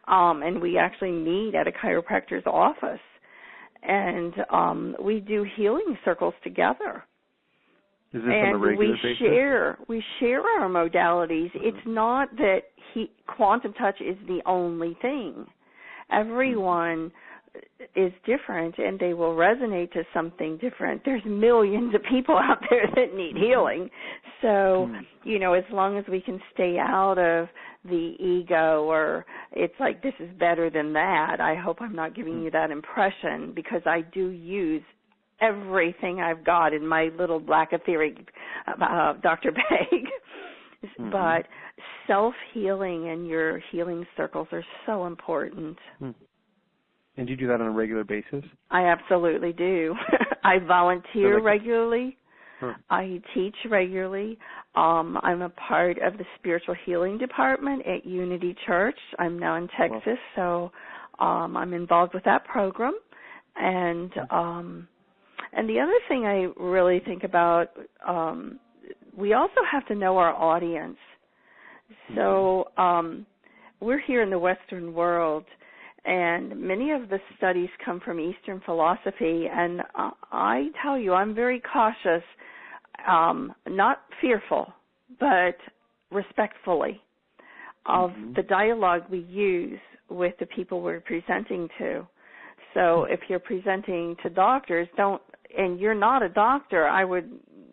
and we actually meet at a chiropractor's office, and we do healing circles together. Is this on a regular basis? We share our modalities. It's not that quantum touch is the only thing. Everyone is different, and they will resonate to something different. There's millions of people out there that need healing. So, as long as we can stay out of the ego or it's like this is better than that, I hope I'm not giving you that impression because I do use everything I've got in my little black etheric Dr. Bag. But self-healing and your healing circles are so important. And do you do that on a regular basis? I absolutely do. I volunteer regularly. I teach regularly. I'm a part of the spiritual healing department at Unity Church. I'm now in Texas, so I'm involved with that program. And the other thing I really think about, we also have to know our audience. So we're here in the Western world, and many of the studies come from Eastern philosophy, and I tell you, I'm very cautious, not fearful, but respectfully of the dialogue we use with the people we're presenting to. So if you're presenting to doctors, and you're not a doctor, I would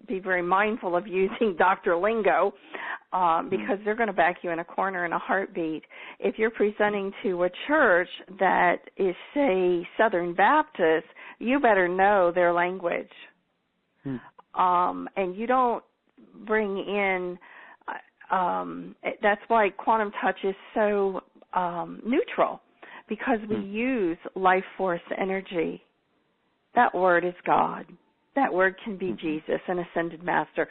be very mindful of using doctor lingo because they're going to back you in a corner in a heartbeat. If you're presenting to a church that is, say, Southern Baptist, you better know their language. And you don't bring in, that's why quantum touch is so neutral, because we use life force energy. That word is God. That word can be Jesus, an ascended master.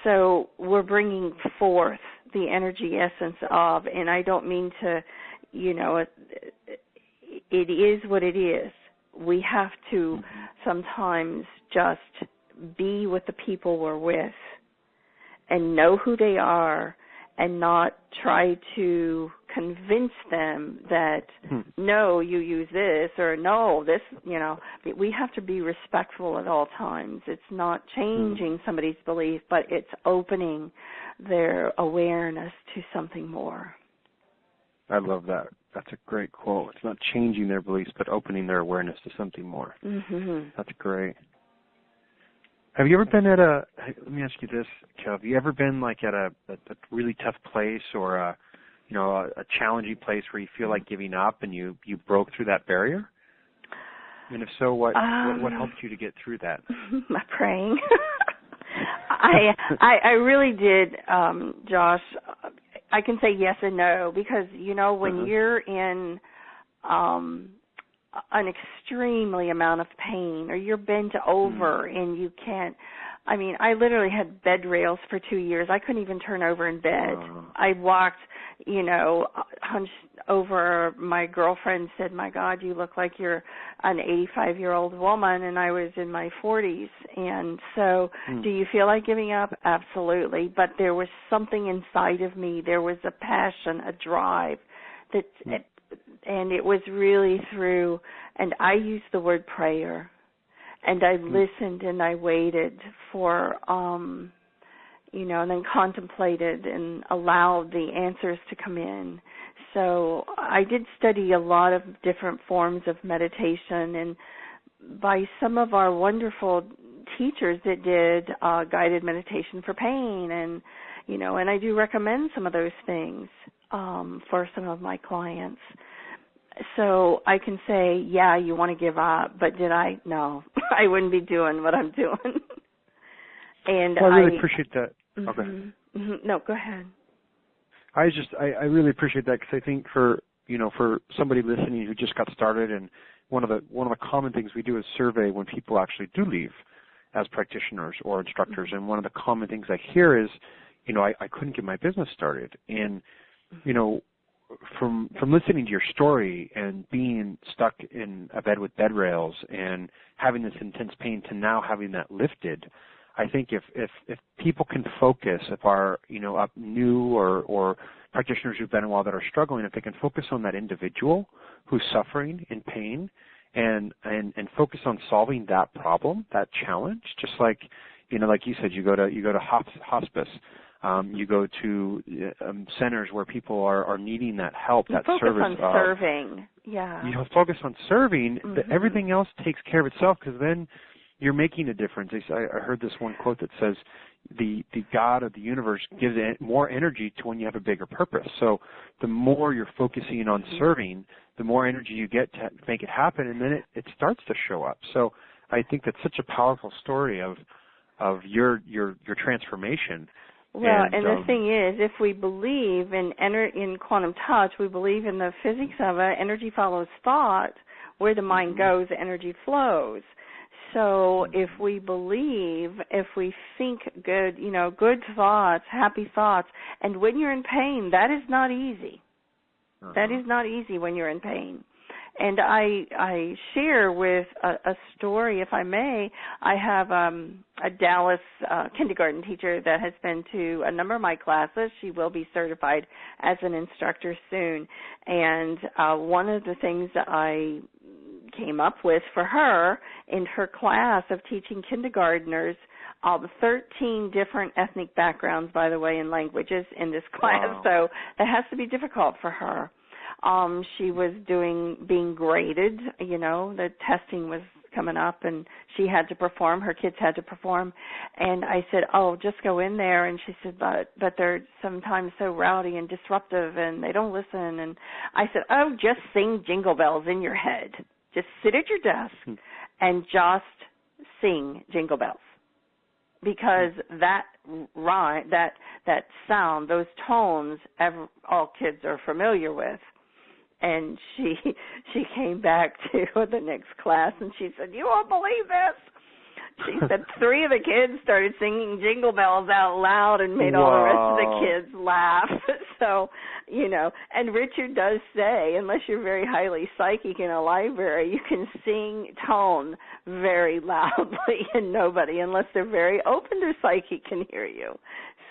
So we're bringing forth the energy essence of, and I don't mean to, it is what it is. We have to sometimes just be with the people we're with and know who they are and not try to convince them that, no, you use this, or no, this, we have to be respectful at all times. It's not changing somebody's belief, but it's opening their awareness to something more. I love that. That's a great quote. It's not changing their beliefs, but opening their awareness to something more. That's great. Have you ever been at let me ask you this, Kel, have you ever been like at a really tough place or a challenging place where you feel like giving up and you broke through that barrier? And if so, what helped you to get through that? Praying. I really did, Josh. I can say yes and no because, when you're in an extremely amount of pain or you're bent over and you can't, I literally had bed rails for 2 years. I couldn't even turn over in bed. I walked, hunched over. My girlfriend said, "My God, you look like you're an 85-year-old woman," and I was in my 40s. And so, do you feel like giving up? Absolutely. But there was something inside of me. There was a passion, a drive and it was really through, and I used the word prayer, and I listened and I waited for, and then contemplated and allowed the answers to come in. So I did study a lot of different forms of meditation, and by some of our wonderful teachers that did guided meditation for pain, and I do recommend some of those things for some of my clients. So I can say, yeah, you want to give up, but did I? No, I wouldn't be doing what I'm doing. And I really appreciate that. Mm-hmm, okay. Mm-hmm. No, go ahead. I really appreciate that, because I think for somebody listening who just got started, and one of the common things we do is survey when people actually do leave as practitioners or instructors, and one of the common things I hear is, I couldn't get my business started, and from listening to your story and being stuck in a bed with bed rails and having this intense pain to now having that lifted, I think if people can focus, if our up new or practitioners who've been a while that are struggling, if they can focus on that individual who's suffering in pain and focus on solving that problem, that challenge, just like like you said, you go to hospice. You go to centers where people are needing that help, that service. Focus on serving, yeah. You focus on serving. Everything else takes care of itself, because then you're making a difference. I heard this one quote that says, the God of the universe gives more energy to when you have a bigger purpose. So the more you're focusing on serving, the more energy you get to make it happen, and then it starts to show up. So I think that's such a powerful story of your transformation. Well, and the thing is, if we believe in quantum touch, we believe in the physics of it. Energy follows thought. Where the mind goes, energy flows. So if we believe, if we think good, good thoughts, happy thoughts, and when you're in pain, that is not easy. That is not easy when you're in pain. And I share with a story, if I may. I have a Dallas kindergarten teacher that has been to a number of my classes. She will be certified as an instructor soon. And one of the things that I came up with for her in her class of teaching kindergartners, 13 different ethnic backgrounds, by the way, and languages in this class. Wow. So that has to be difficult for her. She was being graded, the testing was coming up, and she had to perform, her kids had to perform, and I said, just go in there, and she said, but they're sometimes so rowdy and disruptive, and they don't listen, and I said, just sing Jingle Bells in your head. Just sit at your desk and just sing Jingle Bells, because that rhyme, that sound, those tones, all kids are familiar with. And she came back to the next class, and she said, "You won't believe this." She said 3 of the kids started singing Jingle Bells out loud and made all the rest of the kids laugh. So, and Richard does say, unless you're very highly psychic in a library, you can sing tone very loudly, and nobody, unless they're very open to psychic, can hear you.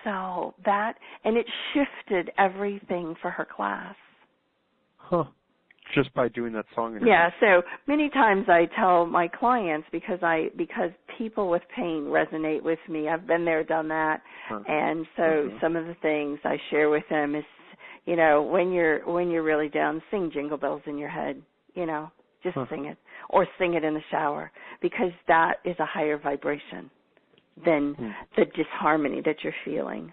So and it shifted everything for her class. Huh. Just by doing that song. Yeah, so many times I tell my clients, because people with pain resonate with me. I've been there, done that. And so some of the things I share with them is, when you're really down, sing Jingle Bells in your head, just sing it, or sing it in the shower, because that is a higher vibration than the disharmony that you're feeling.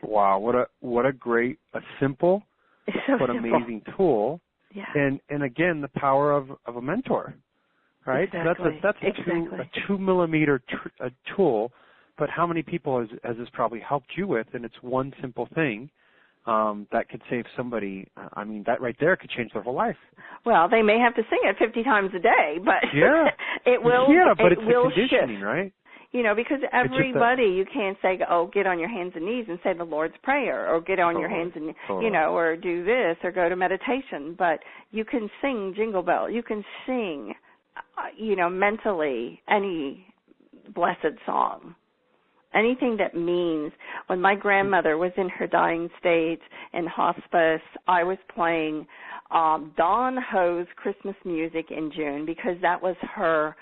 Wow, what a great, simple, but amazing tool. Yeah. And again, the power of a mentor, right? Exactly. That's a 2 millimeter tool, but how many people has this probably helped you with? And it's one simple thing that could save somebody. I mean, that right there could change their whole life. Well, they may have to sing it 50 times a day, but yeah, it will. Yeah, but it's the conditioning, shift. right? Because everybody, you can't say, oh, get on your hands and knees and say the Lord's Prayer, or get on your hands and, or do this, or go to meditation. But you can sing Jingle Bell. You can sing, mentally any blessed song. Anything that means, when my grandmother was in her dying state in hospice, I was playing Dawn Ho's Christmas music in June because that was her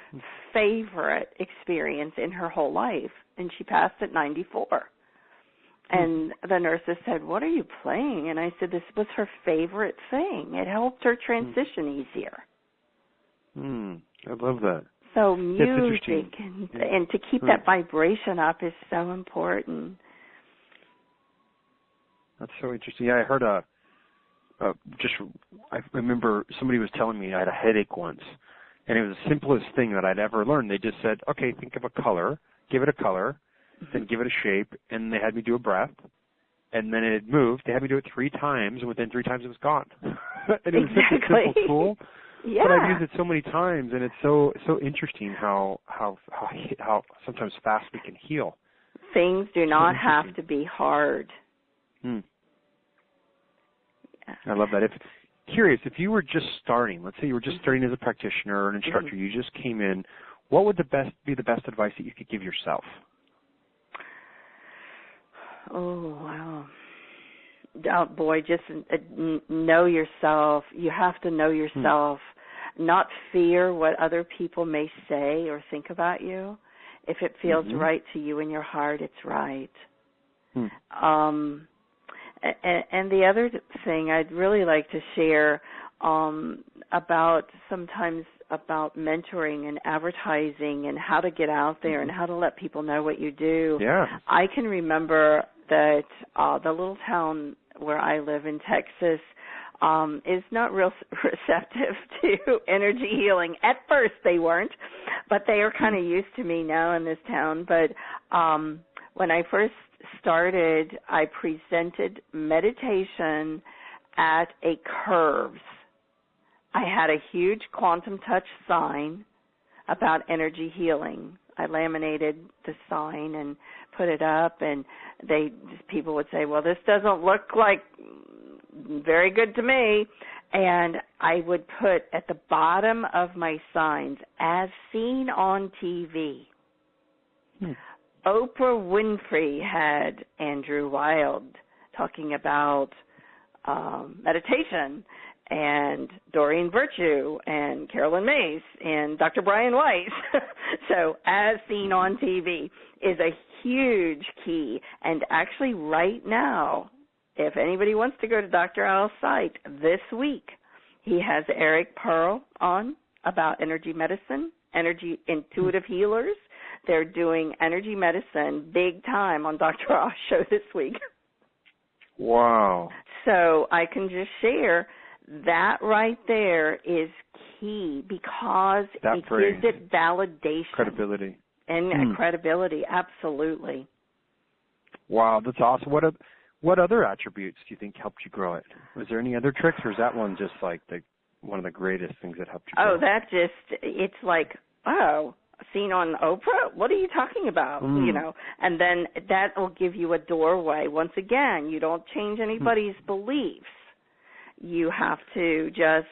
favorite experience in her whole life, and she passed at 94. And the nurses said, what are you playing? And I said, this was her favorite thing. It helped her transition easier. I love that. So music and to keep that vibration up is so important. That's so interesting. Yeah, I heard I remember somebody was telling me I had a headache once, and it was the simplest thing that I'd ever learned. They just said, okay, think of a color, give it a color, then give it a shape, and they had me do a breath, and then it moved. They had me do it 3 times, and within 3 times it was gone. And it was such a simple tool. Yeah. But I've used it so many times, and it's so interesting how sometimes fast we can heal. Things do not have to be hard. Yeah. I love that. If you were just starting, let's say you were just starting as a practitioner or an instructor, you just came in, what would be the best advice that you could give yourself? Oh, wow. Oh, boy, just know yourself. You have to know yourself, not fear what other people may say or think about you. If it feels right to you in your heart, it's right. And the other thing I'd really like to share about mentoring and advertising and how to get out there and how to let people know what you do. Yeah. I can remember that the little town where I live in Texas is not real receptive to energy healing. At first they weren't, but they are kind of used to me now in this town. But when I first started, I presented meditation at a Curves. I had a huge Quantum Touch sign about energy healing. I laminated the sign and put it up, and people would say, well, this doesn't look like very good to me. And I would put at the bottom of my signs, as seen on TV. Oprah Winfrey had Andrew Wild talking about meditation, and Doreen Virtue, and Carolyn Mace, and Dr. Brian Weiss. So, as seen on TV is a huge key. And actually right now, if anybody wants to go to Dr. Al's site this week, he has Eric Pearl on about energy medicine, energy intuitive healers. They're doing energy medicine big time on Dr. Al's show this week. Wow. So I can just share that right there is key because it gives it validation. Credibility. And credibility, absolutely. Wow, that's awesome. What other attributes do you think helped you grow it? Was there any other tricks, or is that one just like one of the greatest things that helped you grow it? It's like, oh, seen on Oprah? What are you talking about? And then that will give you a doorway. Once again, you don't change anybody's beliefs. You have to just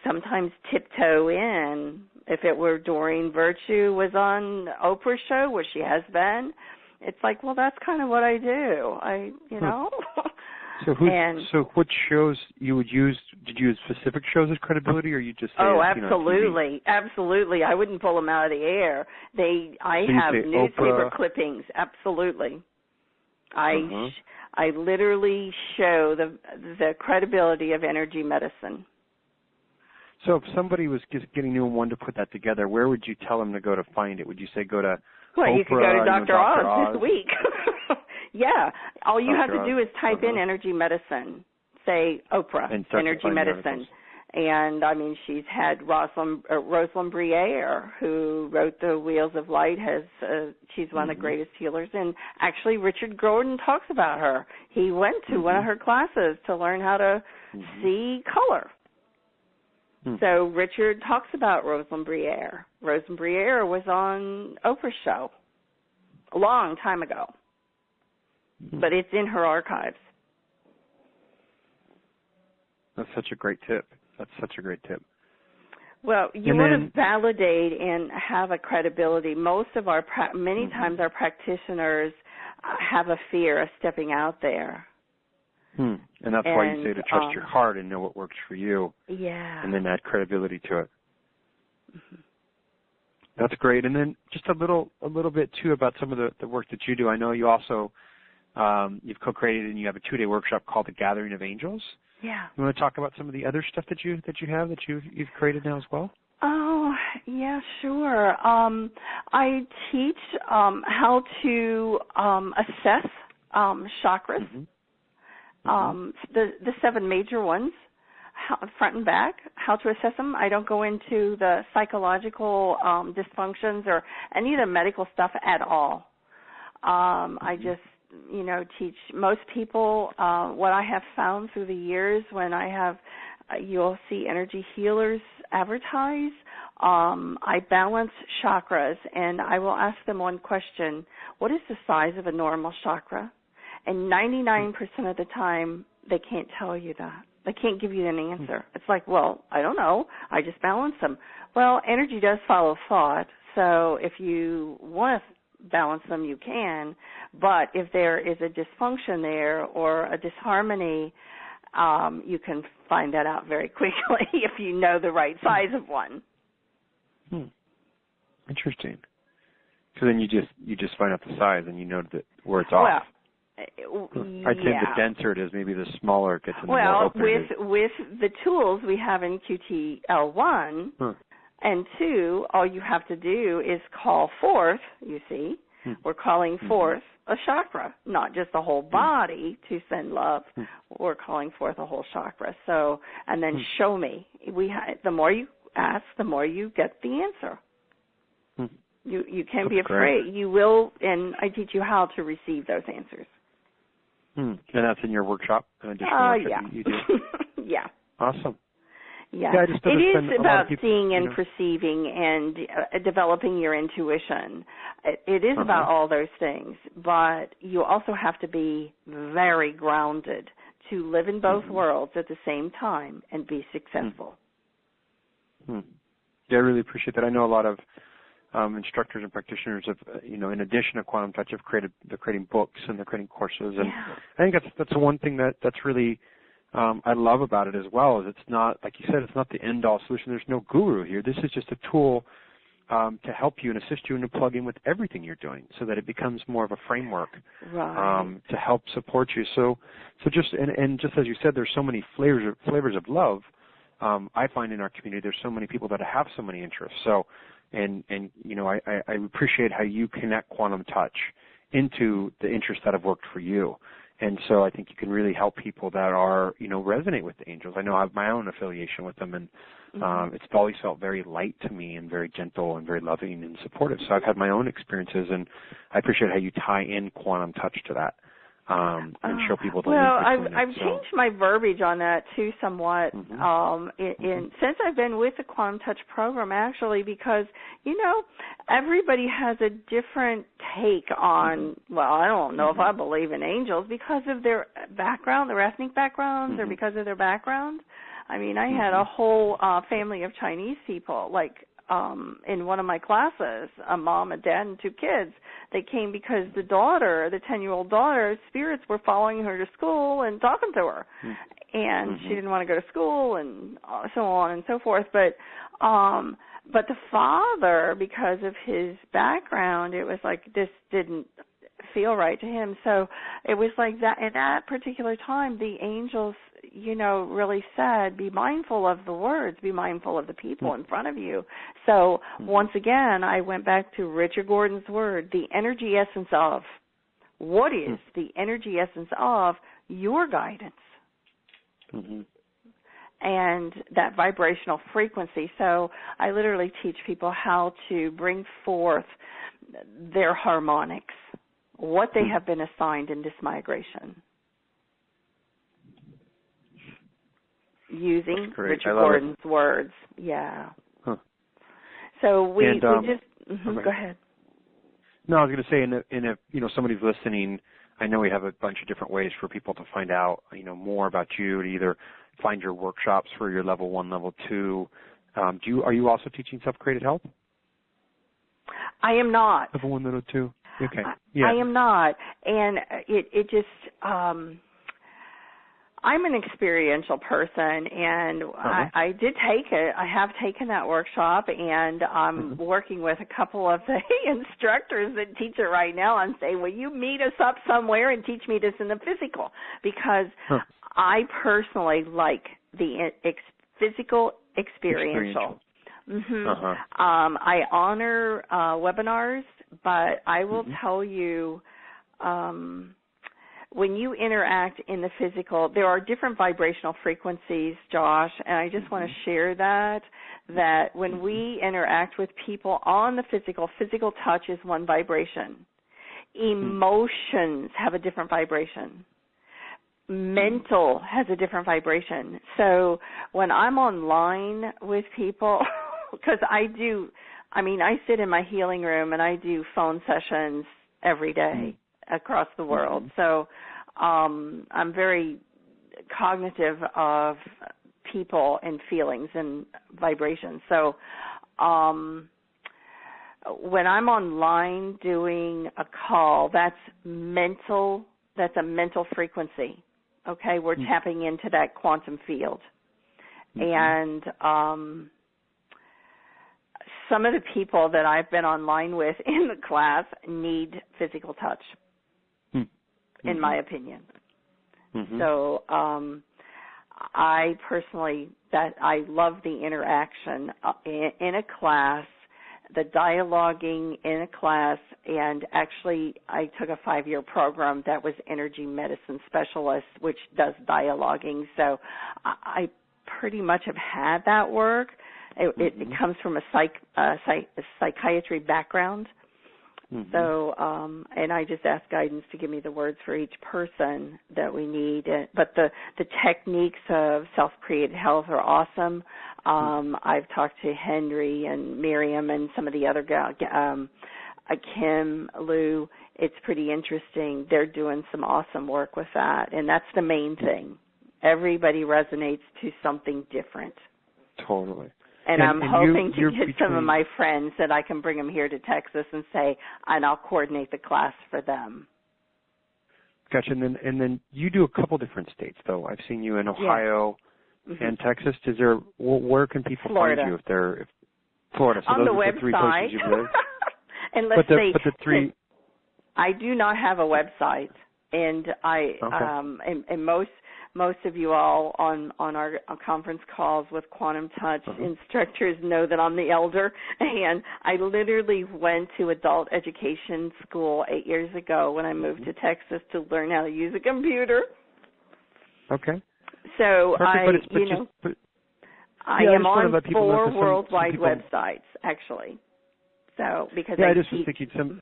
sometimes tiptoe in. If it were Doreen Virtue was on Oprah's show, where she has been, it's like, well, that's kind of what I do. So what shows you would use? Did you use specific shows as credibility, or you just say? Oh, absolutely, absolutely. I wouldn't pull them out of the air. I have newspaper clippings. Absolutely. I literally show the credibility of energy medicine. So if somebody was just getting new and wanted to put that together, where would you tell them to go to find it? Would you say go to Oprah, you could go to Dr. Oz this week. Yeah. All you have to do is type in energy medicine. Say Oprah, energy medicine. And, she's had Rosalind Briere, who wrote The Wheels of Light. She's one of the greatest healers. And actually, Richard Gordon talks about her. He went to one of her classes to learn how to see color. So Richard talks about Rosalind Briere. Rosalind Briere was on Oprah's show a long time ago, but it's in her archives. That's such a great tip. Well, you want to validate and have a credibility. Many times our practitioners have a fear of stepping out there. And that's why you say to trust your heart and know what works for you. Yeah. And then add credibility to it. That's great. And then just a little bit too about some of the work that you do. I know you also you've co-created and you have a 2-day workshop called The Gathering of Angels. Yeah. You want to talk about some of the other stuff that you have that you've created now as well? Oh, yeah, sure. I teach how to assess chakras. The 7 major ones, front and back, how to assess them. I don't go into the psychological dysfunctions or any of the medical stuff at all. I just, teach most people what I have found through the years when I have, you'll see energy healers advertise. I balance chakras, and I will ask them one question: what is the size of a normal chakra? And 99% of the time, they can't tell you that. They can't give you an answer. It's like, well, I don't know. I just balance them. Well, energy does follow thought, so if you want to balance them, you can. But if there is a dysfunction there or a disharmony, you can find that out very quickly if you know the right size of one. Interesting. So then you just find out the size and you know where it's off. I'd say the denser it is, maybe the smaller it gets and the more open it is. With the tools we have in QTL1 and 2, all you have to do is call forth, you see. We're calling forth a chakra, not just the whole body to send love. We're calling forth a whole chakra. So, and then show me. The more you ask, the more you get the answer. You can't be afraid. Great. You will, and I teach you how to receive those answers. And that's in your workshop? An additional workshop you do? Yeah. Awesome. Yeah. It is about seeing and perceiving and developing your intuition. It is about all those things, but you also have to be very grounded to live in both worlds at the same time and be successful. Yeah, I really appreciate that. I know a lot of instructors and practitioners have, in addition to Quantum Touch, they're creating books and they're creating courses. And I think that's one thing that's really I love about it as well, is it's not, like you said, it's not the end-all solution. There's no guru here. This is just a tool to help you and assist you and to plug in with everything you're doing so that it becomes more of a framework to help support you. So just, and just as you said, there's so many flavors of love. I find in our community there's so many people that have so many interests. So, and I appreciate how you connect Quantum Touch into the interests that have worked for you. And so I think you can really help people that are, resonate with the angels. I know I have my own affiliation with them, and it's always felt very light to me and very gentle and very loving and supportive. So I've had my own experiences, and I appreciate how you tie in Quantum Touch to that. And show people the link between I've changed my verbiage on that too somewhat since I've been with the Quantum Touch program, actually, because everybody has a different take on. Well, I don't know if I believe in angels because of their background, their ethnic backgrounds, or because of their background. I mean, I had a whole family of Chinese people, like in one of my classes, a mom, a dad, and 2 kids. They came because the 10-year-old daughter, spirits were following her to school and talking to her. And she didn't want to go to school and so on and so forth. But the father, because of his background, it was like this didn't feel right to him. So it was like that. At that particular time, the angels, really said, be mindful of the words, be mindful of the people in front of you. So once again, I went back to Richard Gordon's word, the energy essence of. What is the energy essence of your guidance? And that vibrational frequency. So I literally teach people how to bring forth their harmonics, what they have been assigned in this migration. using Richard Gordon's words. Yeah. Huh. So we just okay. Go ahead. No, I was going to say, if somebody's listening, I know we have a bunch of different ways for people to find out, more about you, to either find your workshops for your level 1, level 2. Are you also teaching self-created health? I am not. Level 1, level 2. Okay. I am not, and it just. I'm an experiential person, and I did take it. I have taken that workshop, and I'm working with a couple of the instructors that teach it right now. I'm saying, will you meet us up somewhere and teach me this in the physical? Because I personally like the physical experiential. I honor webinars, but I will tell you, when you interact in the physical, there are different vibrational frequencies, Josh, and I just want to share that when we interact with people on the physical touch is one vibration. Emotions have a different vibration. Mental has a different vibration. So when I'm online with people, because I sit in my healing room and I do phone sessions every day across the world. So I'm very cognitive of people and feelings and vibrations. So when I'm online doing a call, that's mental. That's a mental frequency. Okay, we're tapping into that quantum field. And some of the people that I've been online with in the class need physical touch. In my opinion. So I personally, I love the interaction in a class, the dialoguing in a class, and actually I took a 5-year program that was energy medicine specialist, which does dialoguing. So I pretty much have had that work. It comes from a psychiatry background. So, and I just ask guidance to give me the words for each person that we need. But the techniques of self-created health are awesome. I've talked to Henry and Miriam and some of the other guys, Kim, Lou. It's pretty interesting. They're doing some awesome work with that, and that's the main thing. Everybody resonates to something different. Totally. And I'm hoping to get some of my friends that I can bring them here to Texas and I'll coordinate the class for them. Gotcha. And then you do a couple different states, though. I've seen you in Ohio and Texas. Where can people find you if they're Florida? So on those the are website. the 3 places you live. And but the 3. I do not have a website, and and most of you all on our conference calls with Quantum Touch instructors know that I'm the elder, and I literally went to adult education school 8 years ago when I moved to Texas to learn how to use a computer. Okay. So I am on 4 worldwide websites, actually. So because I just was thinking some.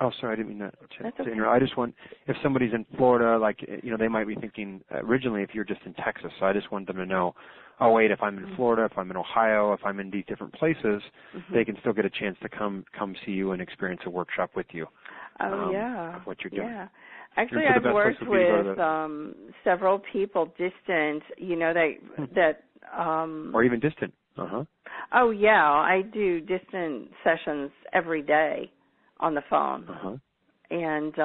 Oh, sorry, I didn't mean to interrupt. I just want, if somebody's in Florida, they might be thinking originally if you're just in Texas. So I just want them to know, oh, wait, if I'm in Florida, if I'm in Ohio, if I'm in these different places, they can still get a chance to come see you and experience a workshop with you. Oh, yeah. Of what you're doing. Yeah. Actually, I've worked with several people distant, or even distant. Oh, yeah. I do distant sessions every day on the phone. And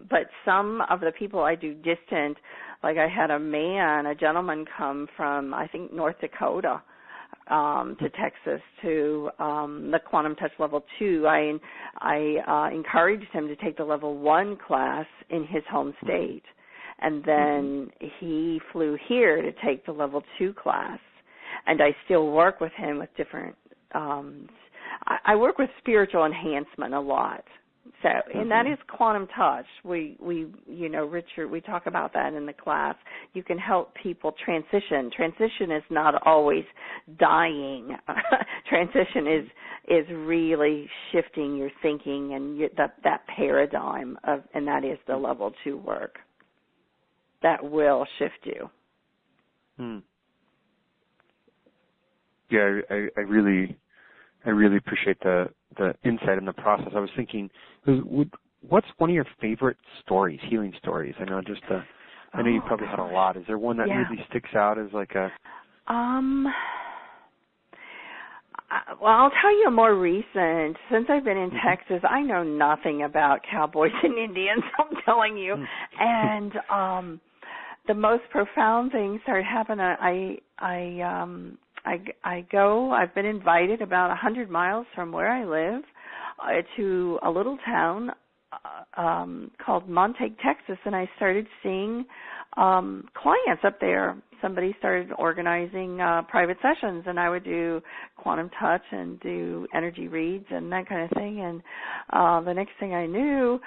but some of the people I do distant, like I had a gentleman come from, I think, North Dakota to Texas to the Quantum Touch Level 2. I encouraged him to take the Level 1 class in his home state. And then he flew here to take the Level 2 class. And I still work with him with different I work with spiritual enhancement a lot. So, and that is quantum touch. We Richard, we talk about that in the class. You can help people transition. Transition is not always dying. Transition is really shifting your thinking and that paradigm and that is the level 2 work. That will shift you. Yeah, I really appreciate the insight in the process. I was thinking, what's one of your favorite stories, healing stories? I know you probably had a lot. Is there one that really sticks out as like a? Well, I'll tell you a more recent. Since I've been in Texas, I know nothing about cowboys and Indians, I'm telling you. And the most profound thing started happening. I've been invited about 100 miles from where I live to a little town called Montague, Texas, and I started seeing clients up there. Somebody started organizing private sessions, and I would do quantum touch and do energy reads and that kind of thing. And the next thing I knew,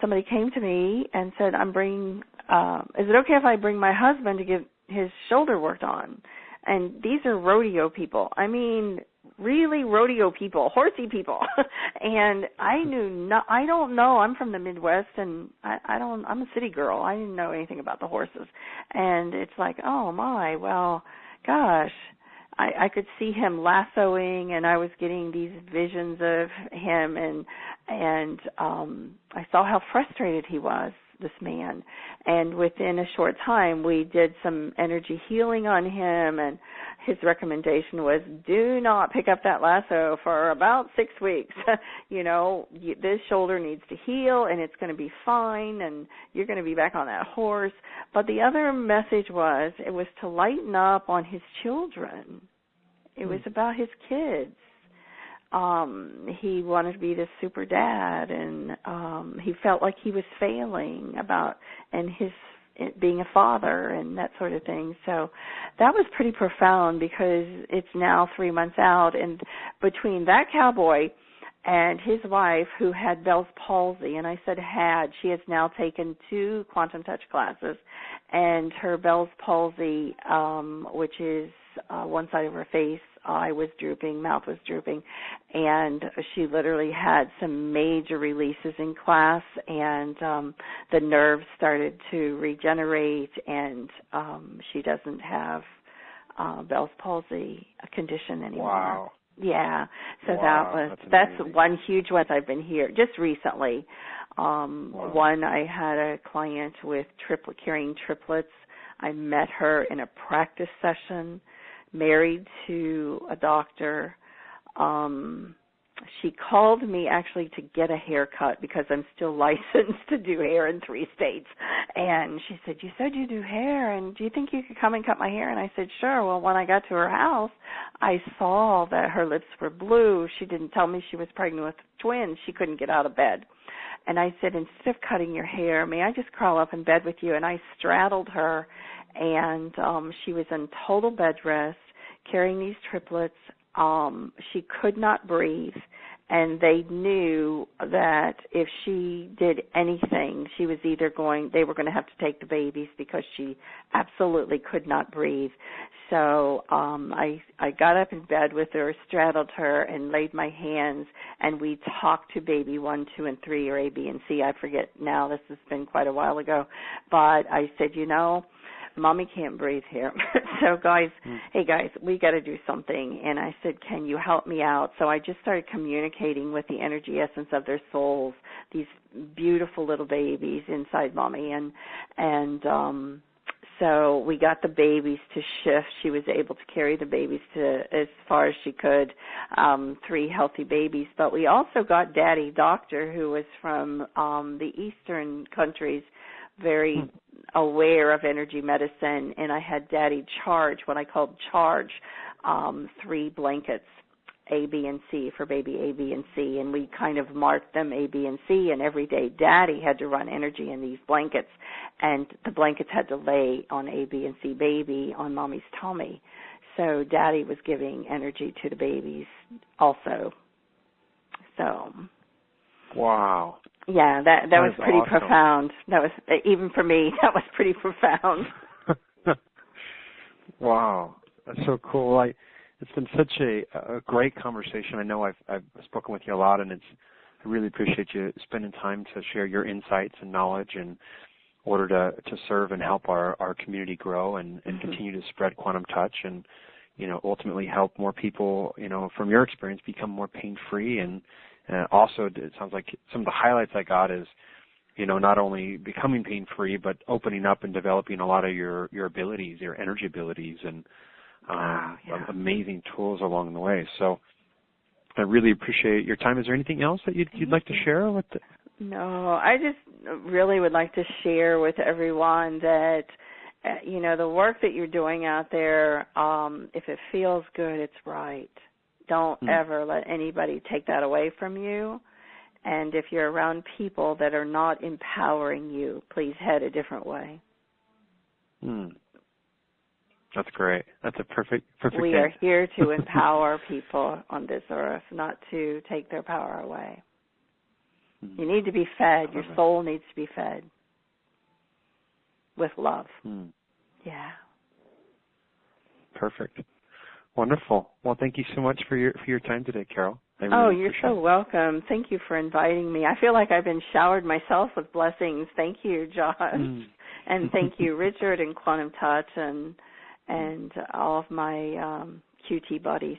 somebody came to me and said, is it okay if I bring my husband to get his shoulder worked on? And these are rodeo people. I mean, really rodeo people, horsey people. And I don't know. I'm from the Midwest, and I'm a city girl. I didn't know anything about the horses. And it's like, oh my, well, gosh. I could see him lassoing, and I was getting these visions of him, and I saw how frustrated he was, this man. And within a short time, we did some energy healing on him, and his recommendation was, do not pick up that lasso for about 6 weeks. This shoulder needs to heal, and it's going to be fine, and you're going to be back on that horse. But the other message was, it was to lighten up on his children. It was about his kids. He wanted to be this super dad, and he felt like he was failing and his being a father and that sort of thing. So that was pretty profound, because it's now 3 months out, and between that cowboy and his wife, who had Bell's palsy, and I said had, she has now taken 2 quantum touch classes, and her Bell's palsy, which is one side of her face, eye was drooping, mouth was drooping, and she literally had some major releases in class, and the nerves started to regenerate, and she doesn't have Bell's palsy condition anymore. Wow. Yeah, so wow, that's one huge one I've been here just recently. One, I had a client with carrying triplets. I met her in a practice session, married to a doctor. She called me actually to get a haircut, because I'm still licensed to do hair in 3 states. And she said, you said you do hair, and do you think you could come and cut my hair? And I said, sure. Well, when I got to her house, I saw that her lips were blue. She didn't tell me she was pregnant with twins. She couldn't get out of bed. And I said, instead of cutting your hair, may I just crawl up in bed with you? And I straddled her, and she was in total bed rest, carrying these triplets. She could not breathe, and they knew that if she did anything, they were going to have to take the babies, because she absolutely could not breathe. So I got up in bed with her, straddled her, and laid my hands, and we talked to baby 1, 2, and 3, or A, B, and C. I forget now. This has been quite a while ago. But I said, Mommy can't breathe here. So hey guys, we got to do something. And I said, can you help me out? So I just started communicating with the energy essence of their souls, these beautiful little babies inside Mommy. And so we got the babies to shift. She was able to carry the babies to as far as she could, 3 healthy babies. But we also got Daddy Doctor, who was from the Eastern countries, very aware of energy medicine, and I had Daddy charge, what I called charge, 3 blankets, A, B, and C, for baby A, B, and C, and we kind of marked them A, B, and C, and every day Daddy had to run energy in these blankets, and the blankets had to lay on A, B, and C baby on Mommy's tummy. So Daddy was giving energy to the babies also. So. Wow. Yeah, that was pretty awesome. profound. That was, even for me, that was pretty profound. Wow, that's so cool. It's been such a great conversation. I know I've spoken with you a lot, and I really appreciate you spending time to share your insights and knowledge in order to serve and help our community grow and continue to spread quantum touch. And ultimately help more people, from your experience, become more pain-free. And also, it sounds like some of the highlights I got is, not only becoming pain-free, but opening up and developing a lot of your abilities, your energy abilities, and amazing tools along the way. So I really appreciate your time. Is there anything else that you'd like to share with the... No, I just really would like to share with everyone that, the work that you're doing out there, if it feels good, it's right. Don't ever let anybody take that away from you. And if you're around people that are not empowering you, please head a different way. That's great. That's a perfect We thing. are here to empower people on this earth, not to take their power away. You need to be fed. Your soul needs to be fed with love. Yeah. Perfect. Wonderful. Well, thank you so much for your time today, Carol. You're so welcome. Thank you for inviting me. I feel like I've been showered myself with blessings. Thank you, Josh. And thank you, Richard and Quantum Touch and all of my QT buddies.